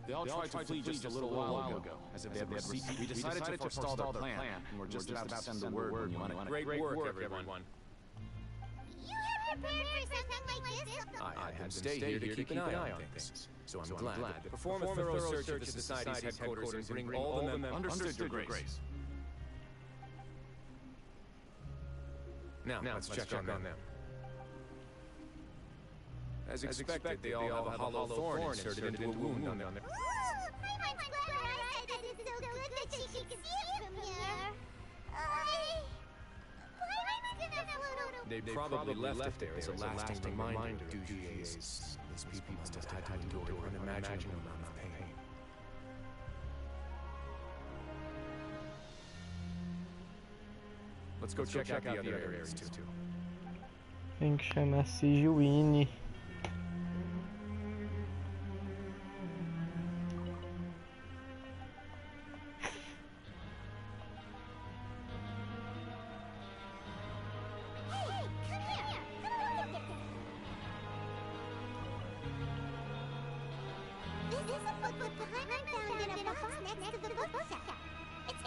S9: They all tried to flee just a little while ago, as if they had received. We decided to forestall their plan, and we're just about to send the word when you want it.
S4: Great work, everyone.
S1: You have prepared for something like this?
S4: I had them stay here to keep an eye on things. So I'm glad to perform a thorough search of the Society's headquarters and bring all the members.
S9: Understood, Your Grace.
S4: Now let's check on them. As expected, they all have a hollow thorn inserted into a wound on their...
S1: Ooh, Paimon's glad her eyesight isn't so good that she can see it from here. Paimon's gonna float.
S4: They probably left it there as a lasting reminder of Dugier's. These people must have had to endure an unimaginable amount of pain. Let's go check out the other areas too.
S2: Tem que chamar Sijuine.
S1: Hey, come here. Come look at this. This is a book that Paimon found in a box next to the bookshelf. It's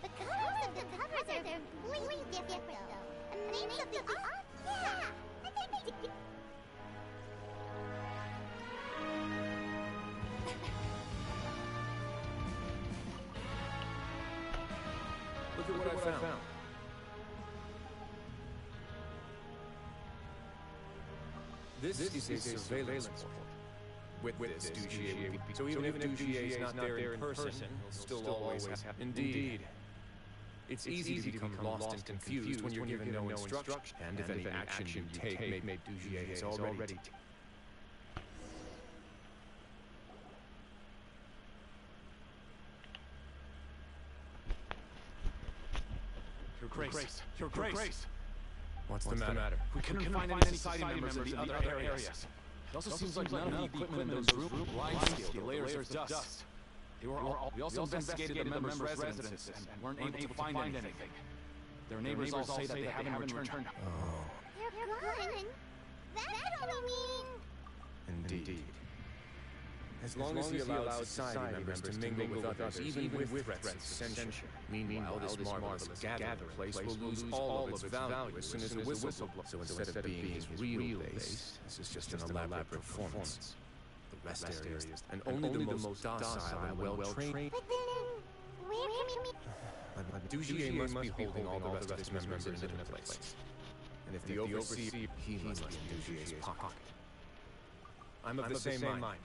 S1: the colors of the covers are completely different though. And the names of the yeah. I think they
S4: Look at what I found. This is a surveillance report. With this, Dugier will be... So even if Dugier is not there in person, he'll still always have... Indeed. It's easy to become lost and confused when you're given no instruction. And if any action you take may Dugier is already...
S9: Your Grace.
S4: What's the matter?
S9: We couldn't find any society members in the other areas. It also seems like none of the equipment in those rooms blind scale. The layers are dust. We also investigated the members' residences and weren't able to find anything. Their neighbors all say that they haven't returned.
S1: They're gone. That could only mean...
S4: Indeed. As long as he allows society members to mingle with others, even with threats of censure. Meanwhile, this marvelous gathering place will lose all of its value as soon as the whistle blows. So instead of being his real base, this is just an elaborate performance. The rest areas, and only the most docile and well-trained...
S1: But then... Where can we...
S4: Dugier must be holding all the rest of his members in a place. And if the overseer... He must be in Dugier's pocket. I'm of the same mind.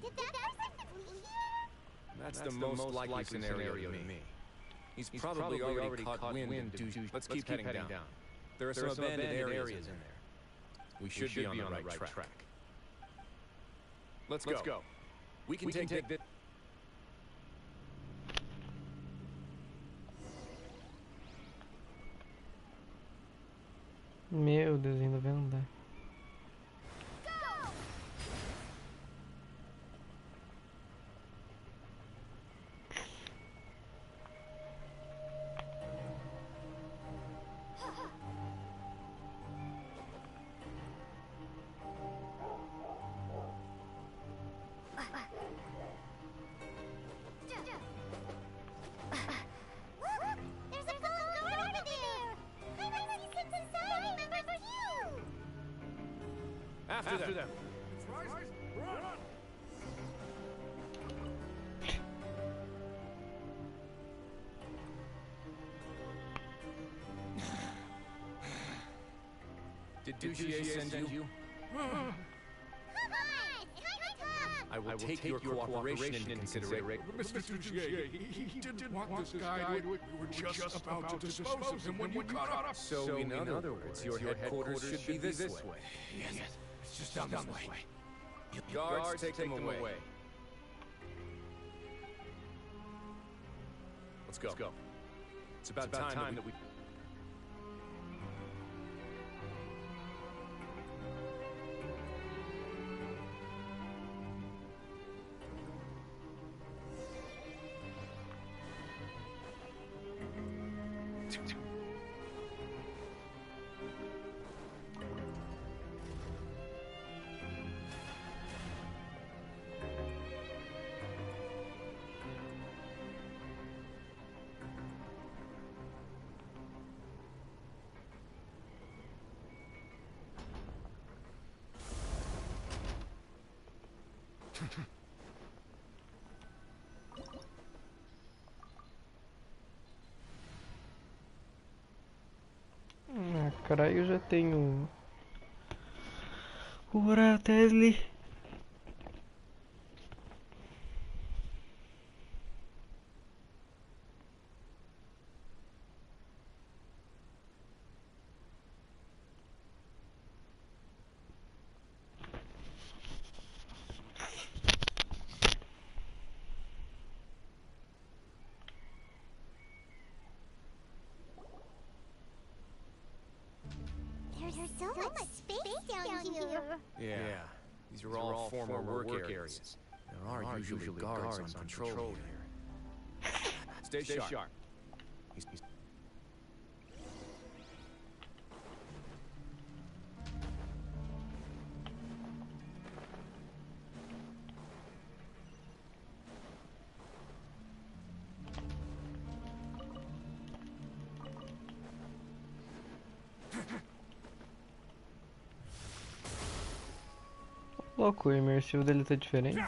S1: Did that person flee here?
S4: That's the most likely scenario to me. He's probably already caught wind of Dugier. Let's keep heading down. There are some abandoned areas in there. We should be on the right track. Let's go. We can take this...
S2: Meu Deus, ainda vai andar.
S1: There's a closed door over there! I might see some society members too!
S4: After them. Did Dugier send you?
S1: Come on! It's time to talk!
S4: I will take your cooperation into consideration.
S3: Mr. Dugier, he didn't want this guy. We were just about to dispose of him when you caught up.
S4: So, in other words, your headquarters should be this way.
S3: Yes, it's just down this way.
S4: Guards, take them away. Let's go. It's about time that we...
S2: Ah, caralho, eu já tenho o Wesley.
S1: There's so much space down here.
S4: Yeah. These are all former work areas. There are usually guards on patrol here. Stay sharp. He's...
S2: Louco, o imersivo dele tá diferente.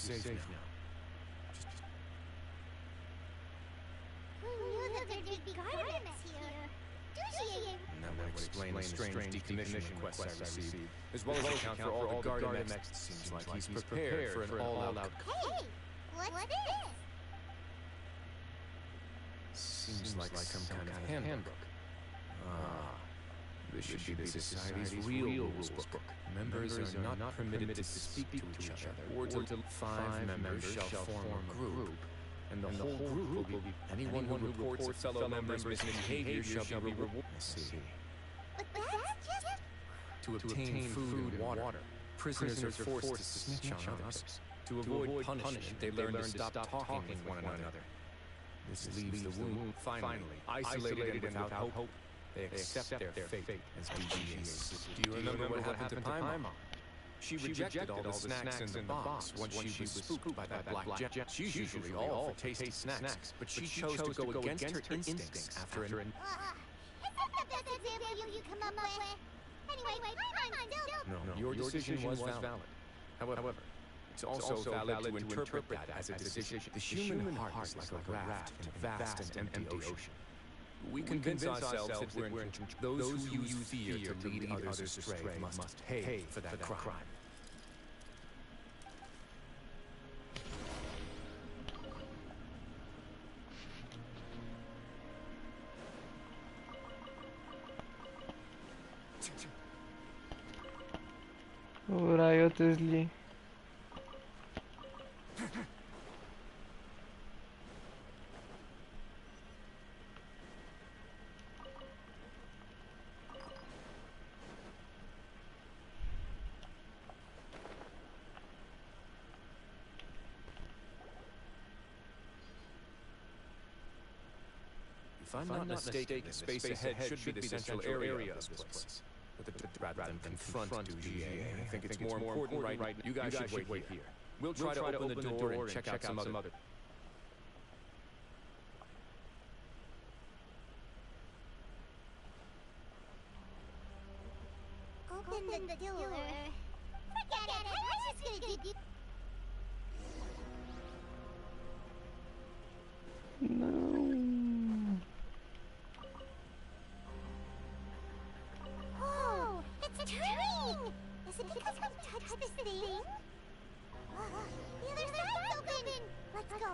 S4: Safe now.
S1: Who knew that there'd be garments here? Dugier!
S4: And that would explain the strange decommission requests I received, as well as account for all the guard next. Seems like he's prepared for an all-out...
S1: Hey! What's this?
S4: Seems like some kind of handbook. This should be the Society's real rules book. Members are not permitted to speak to each other, or to 5 members shall form a group, and the whole group will be... Anyone who reports a fellow member's misbehavior shall be rewarded. I see.
S1: But that's just...
S4: To obtain food and water, prisoners are forced to snitch on others. To avoid punishment, they learn to stop talking with one another. This leaves the wound finally isolated and without hope. They accept their fate as BGAs. Do you remember what happened to Paimon? She rejected all the snacks in the box once she was spooked by that black jet. She's usually all for tasty snacks, but she chose to go against her instincts after an...
S1: Is that the best example you come up with? Anyway, I'm still...
S4: No, your decision was valid. However, it's also valid to interpret that as a decision. The human heart is like a raft in a vast and empty ocean. We convince ourselves that we're in control. Those who use fear to lead others astray must pay for that crime.
S2: Wesley.
S4: If I'm not mistaken, the space ahead should be the central area of this place. Rather than confront Dugier, I think it's more important right now. You guys should wait here. We'll try to open the door and check out some other...
S1: Open the door. Forget it. I was just gonna give you...
S2: No.
S1: Oh, it's turning! Is it because we touched this thing? The other side's open! Let's go.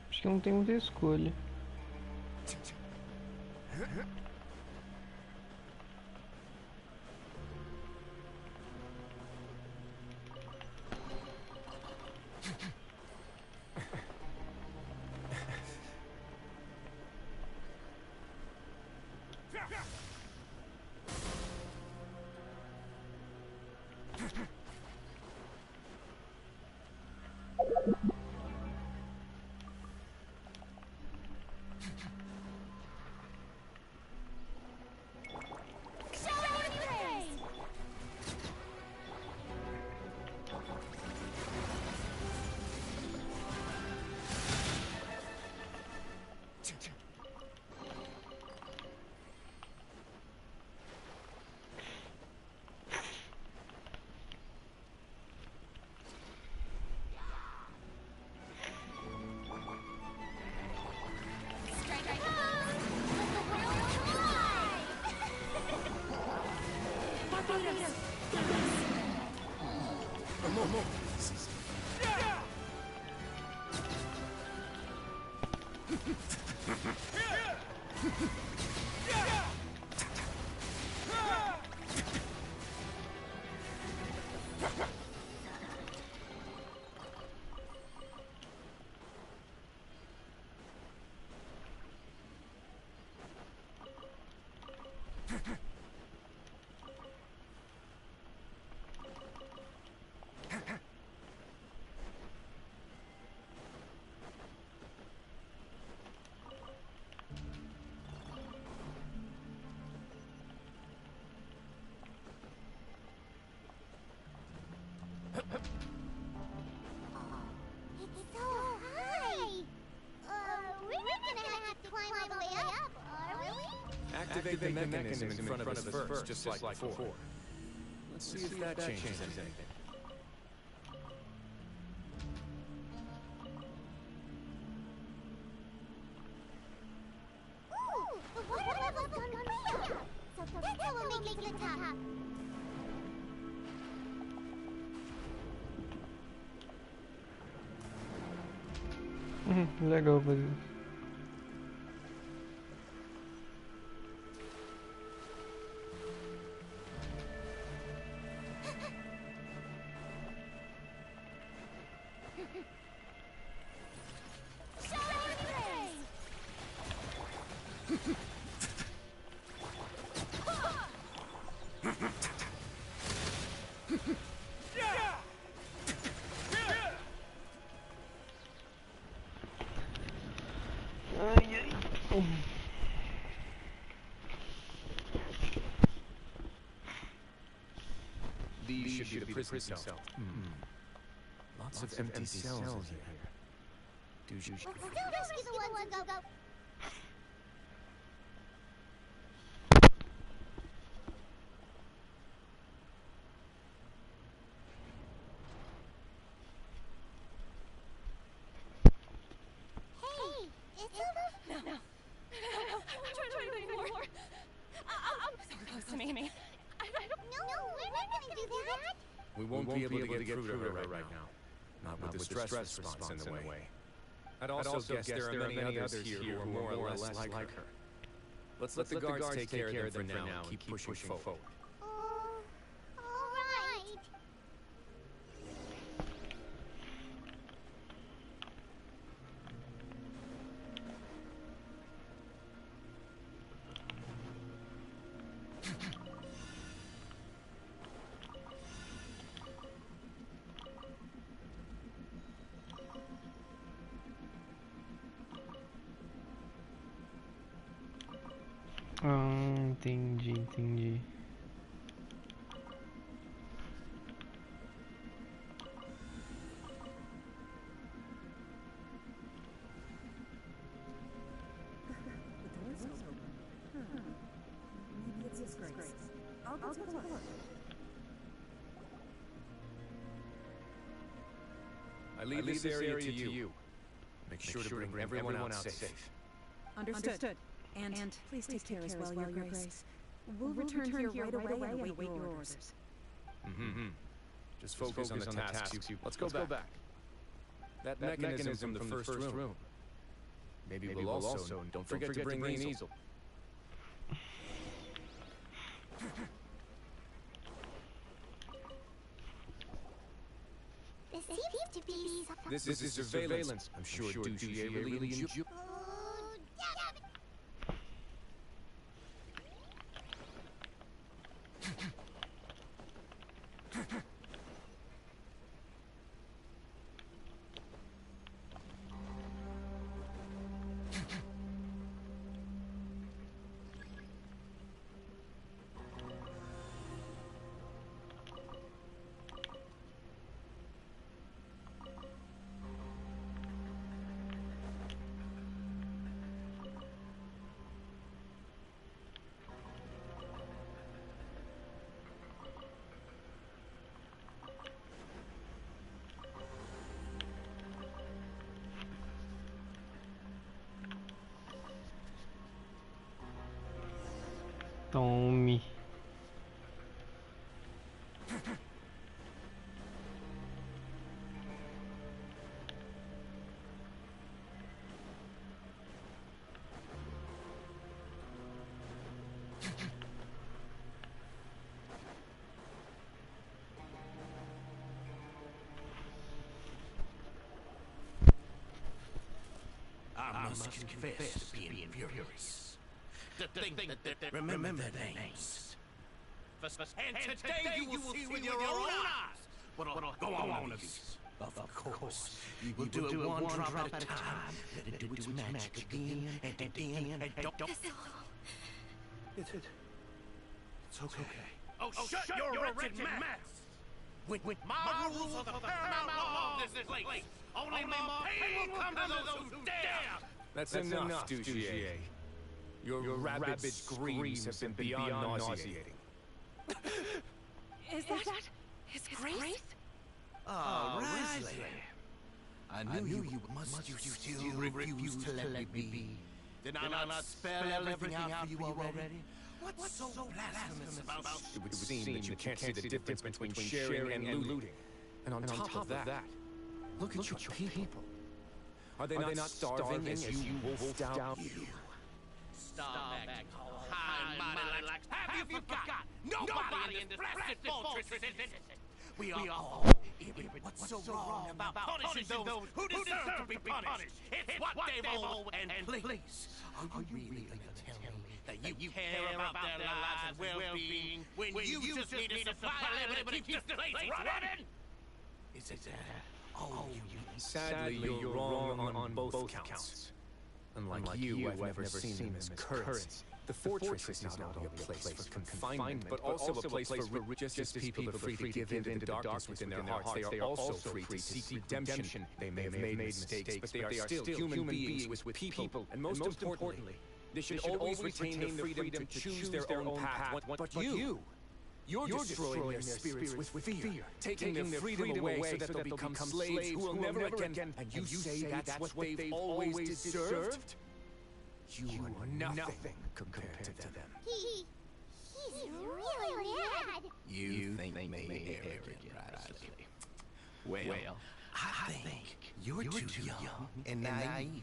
S2: Acho que não tem muita escolha.
S1: It's so high! We're not gonna have to climb all the way up, are we?
S4: Activate the mechanism in front of us first, just like before. Let's see if that changes anything.
S1: Ooh, the water level's gone way up! So that's how we'll make it to the top.
S2: Legal fazer isso.
S4: These should be the prison cells. Lots of empty cells in here.
S1: Let's still rescue the ones who go. Hey, it's over.
S5: No. I'm trying to wait anymore. I'm so close to me. I don't
S1: No, we're not gonna do that.
S4: We won't be able to get through to her right now. Not with the stress response in the way. I'd also guess there are many others here who are more or less like her. Let's let the guards take care of them for now and keep pushing forward.
S1: All right.
S2: Entendi.
S4: I leave this area to you. Make sure to bring everyone out safe.
S10: Understood. And please take care as well, Your Grace. We'll return here right away and await your orders.
S4: Mm-hmm. Just focus on the tasks. Let's go back. That mechanism from the first room. Maybe we'll also don't forget to bring the easel.
S1: This seems to be something.
S4: This is surveillance. I'm sure Duchier really enjoys.
S1: Oh, damn it.
S2: Tome.
S6: I must confess to being furious. To think that remember their names. And today you will see with your own eyes what'll go on of these. Of course, you will do it one drop at a time. Let it do its magic again and again and don't. It's okay. Oh, shut your wretched mouth! With my rules are the paramount law of this place. Only more pain will come to those who dare!
S4: That's enough, Duchier. Your rabid screams have been beyond nauseating.
S5: Is that his grace?
S6: Oh, Wesley. I knew you must you still refuse to let me be. Did I not spell everything out for you already? What's so blasphemous about
S4: It would seem that you can't see the difference between sharing and looting. And on top of that, look at your people. Are they not starving as you wolfed out?
S6: Starback, high mighty like. Have you forgot? Nobody in this blasted fortress is innocent. We are all ignorant. What's so wrong about punishing those who deserve to be punished? It's what they've all. And please, are you really going to tell me that you care about their lives and well-being when you just need a supply of to keep this place running? Is it that all you need?
S4: Sadly, you're wrong on both counts. Unlike you, I've never seen them as currency. The fortress is not only a place for confinement, but also a place for just as people are free to give in to the darkness within their hearts. They are also free to seek redemption. They may have made mistakes, but they are still human beings with people. And most importantly, they should always retain the freedom to choose their own path. But you're destroying their spirits with fear, taking their freedom away so that they'll become slaves who will never again. And you say that's what they've always deserved? You are nothing compared to them.
S1: He's really mad.
S6: You think me arrogant, Wesley? Well, I think you're too young and naive.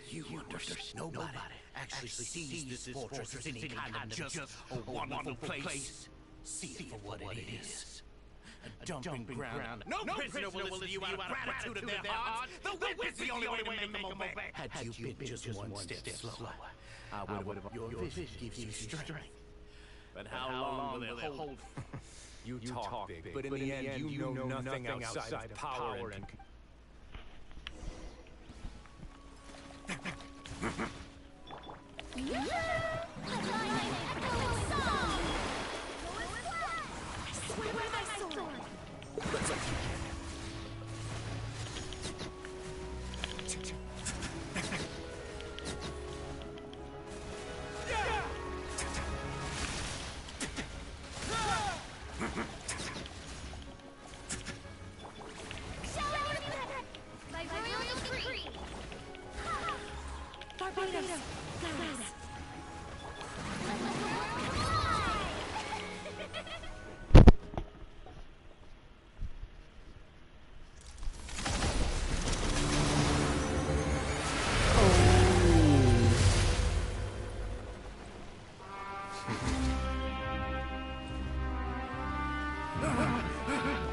S6: You understand. Nobody actually sees this fortress as any kind of just a wonderful place. See it for what it is. A dumping ground. No prisoner will listen to you out of gratitude in their hearts. The whip is the only way to make them obey. Had you been just one step slower, I would have. Your vision gives you strength. But how long will they hold?
S4: You talk big, but in the end, you know nothing outside of power and...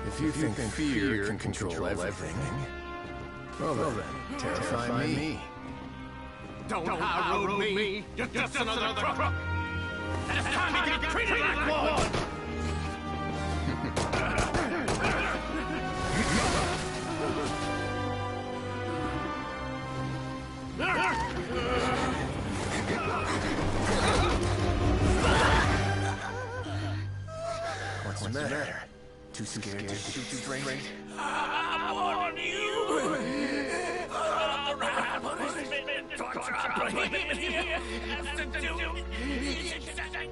S6: If you think fear can control everything, well then, terrify me.
S9: Don't high road me! You're just another crook! And it's time to get treated like one!
S6: What's the matter? Too scared to shoot straight?
S9: I warn you! The rat has been tortured by here has to do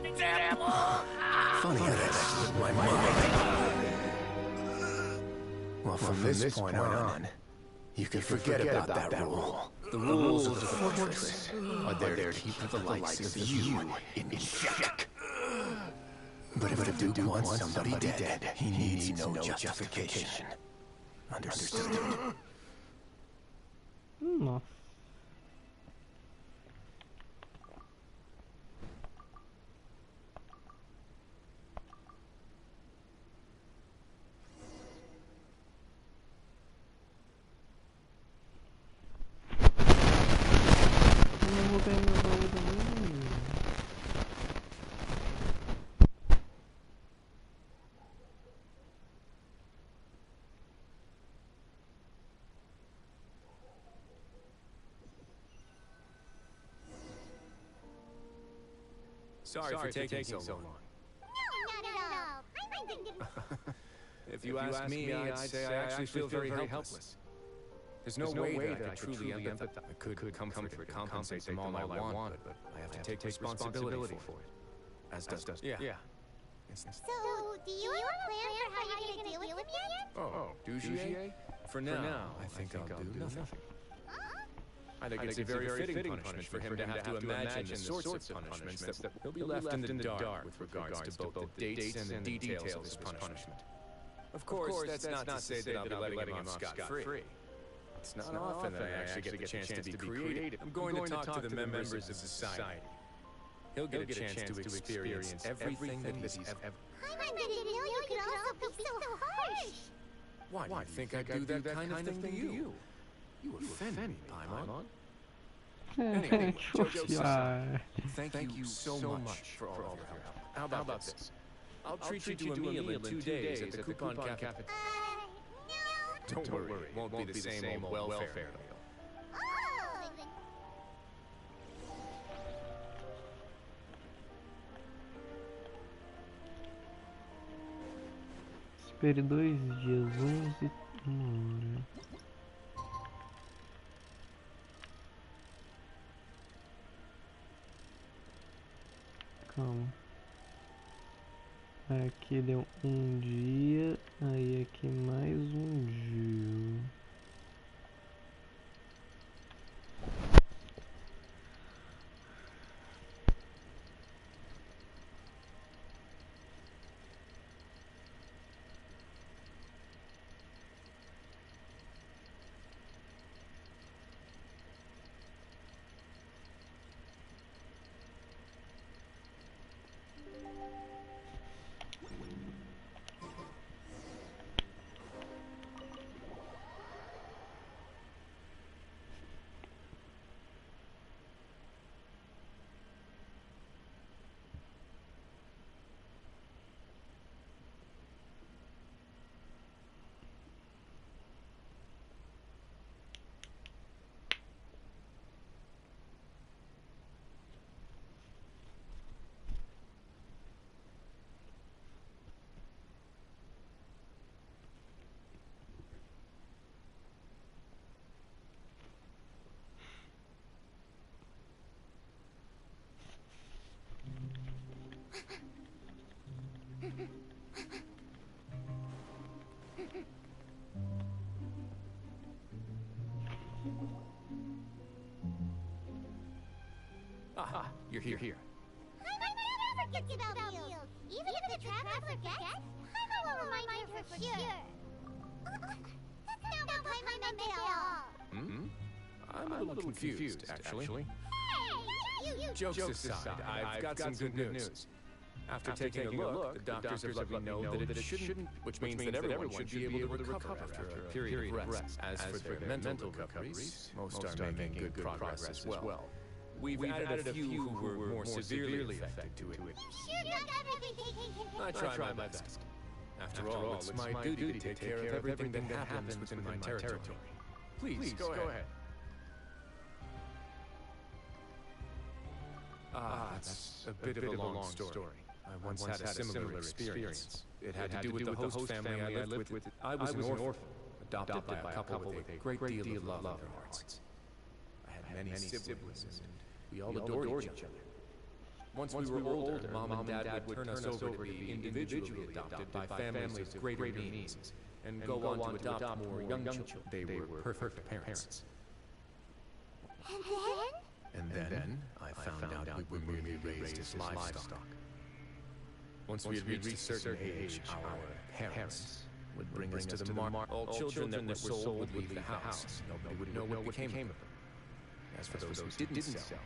S9: the devil!
S6: Funny how that slipped my mind. Well, from this point on, you can forget about that rule. The rules of the fortress are there to keep the likes of you in check. But if the Duke wants somebody dead, he needs no justification. Understood?
S2: Nossa. Eu não vou ganhar meu baú também.
S4: Sorry for taking so long.
S1: No, not at all. I'm thinking...
S4: If you ask me, I'd say I actually feel very helpless. There's no way that I could truly empathize. I could comfort and compensate them all I want, but I have to take responsibility for it. As does... Yeah.
S1: So, do you have a plan for how you're gonna deal with him yet?
S4: Oh, douche? For now, I think I'll do nothing. I think it's a very fitting punishment for him to have to imagine the sorts of punishments that he'll be left in the dark with regards to both the dates and the details of his punishment. Of course, that's not to say that I'll be letting him off scot-free. It's not often that I actually get the chance to be creative. I'm going to talk to the members of society. He'll get a chance to experience everything that he's ever...
S1: I didn't know you could also be so harsh.
S4: Why do you think I do that kind of thing to you? You offend me, Paimon. Anyway, jokes aside, thank you so much for all of your help. How about this? I'll treat you to a meal in 2 days at the Coupon Cafe.
S1: No.
S4: Don't worry, it won't be the same old welfare meal.
S1: Oh.
S2: Espere 2 dias, 11 hora. Calma. Aqui deu 1 dia, aí aqui mais 1 dia.
S4: Aha, you're here.
S1: Paimon never forgets about meals. Even if the traveler forgets, Paimon will remind her for sure. That's not what Paimon meant at all.
S4: I'm a little confused, actually.
S1: Hey,
S4: Jokes aside, I've got some good news. After taking a look, the doctors have let me know that it shouldn't, which means that everyone should be able to recover after a period of rest. As for their mental recoveries, most are making good progress as well. We've added a few who were more severely affected to it. I try my best. After all, it's my duty to take care of everything that happens within my territory. Please, go ahead. That's a bit of a long story. I once had a similar experience. It had to do with the host family I lived with. I was an orphan, adopted by a couple with a great deal of love in their hearts. I had many siblings, and we all adored each other. Once we were older, Mom and Dad would turn us over to be individually adopted by families with greater means, and go on to adopt more young children. They were perfect parents.
S1: And
S4: And then I found out we were merely raised as livestock. Once we had reached a certain age, our parents would bring us to the market. All children that were sold would leave the house. Nobody would know what became of them. As for those who didn't sell,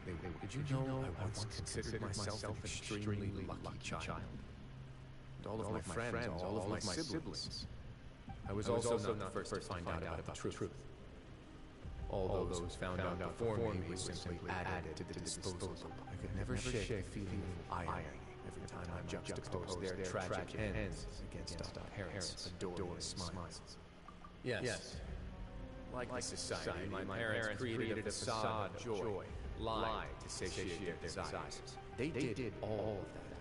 S4: did you know I once considered myself an extremely lucky child? And all of my friends, all of my siblings. I was also not the first to find out about the truth. All those found out before me was simply added to the disposal. I could never shake the feeling of irony every time I juxtaposed their tragic ends against our parents' adoring smiles. Yes. Like the society, my parents created a facade of joy, lied to satiate their desires. They did all of that,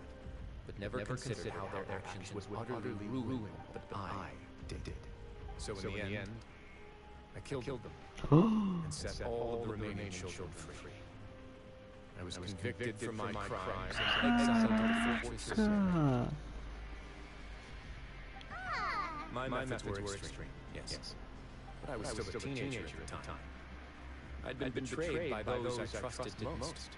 S4: but never considered how their actions would utterly ruin what I did. So in the end, I killed them and set all of the remaining children free. I was convicted for my crimes and exiled to the fortress. My methods were extreme, yes. But I was still a teenager at the time. I'd been betrayed by those I trusted most.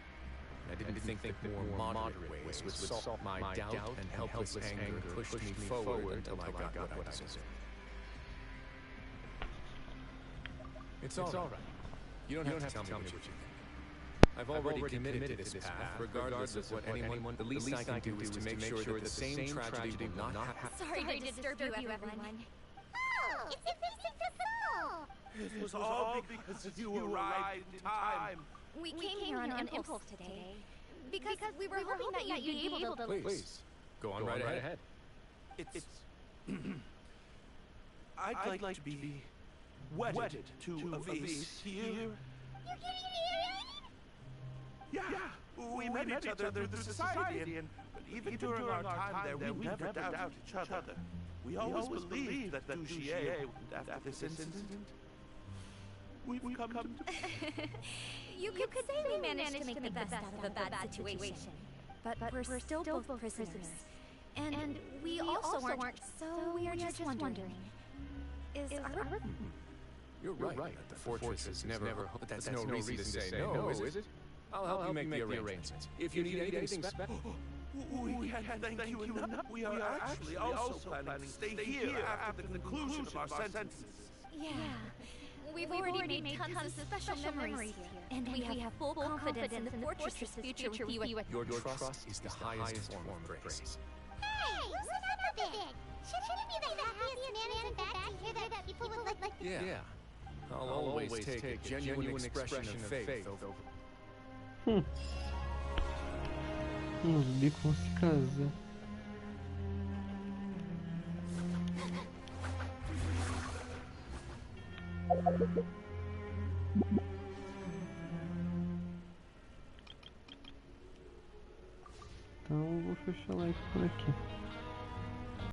S4: I didn't think that more moderate ways would solve my doubt and helpless anger pushed me forward until I got what I deserved. It's all right. You don't have to tell me what you think. I've already committed to this path, regardless of what anyone... The least I can do is to make sure that the same tragedy will not happen.
S5: Sorry to disturb you, everyone.
S1: Oh, it's amazing to know.
S3: It was all because you arrived in time.
S5: We came here on impulse today because we were hoping that you'd be able to...
S4: Please, go on right ahead.
S3: It's... I'd like to be wedded to a vase here.
S1: You're getting married?
S3: Yeah, we met each other through the society, and even during our time there, we never doubted each other. We always believed that Douchier, after this incident, we've come to...
S5: You could say we managed to make the best out of a bad situation. But we're still both prisoners. And we also aren't, so we are just wondering. Is our...
S4: You're right. The fortress is never... But that's no reason to say no, is it? I'll help you make the arrangements. If you need anything special...
S3: We can't thank you enough. We are actually also planning to stay here after the conclusion of our sentence.
S5: Yeah. We've already made tons of special memories here. And we have full confidence in the fortress's future with you.
S4: Your trust is the highest form of praise.
S1: Hey, loosen up a bit. Shouldn't you be the happiest man in the bag to hear that people would like to...
S4: Yeah. I'll always take a genuine expression of faith over...
S2: Os bicos vão se casar. Então eu vou fechar a live por aqui.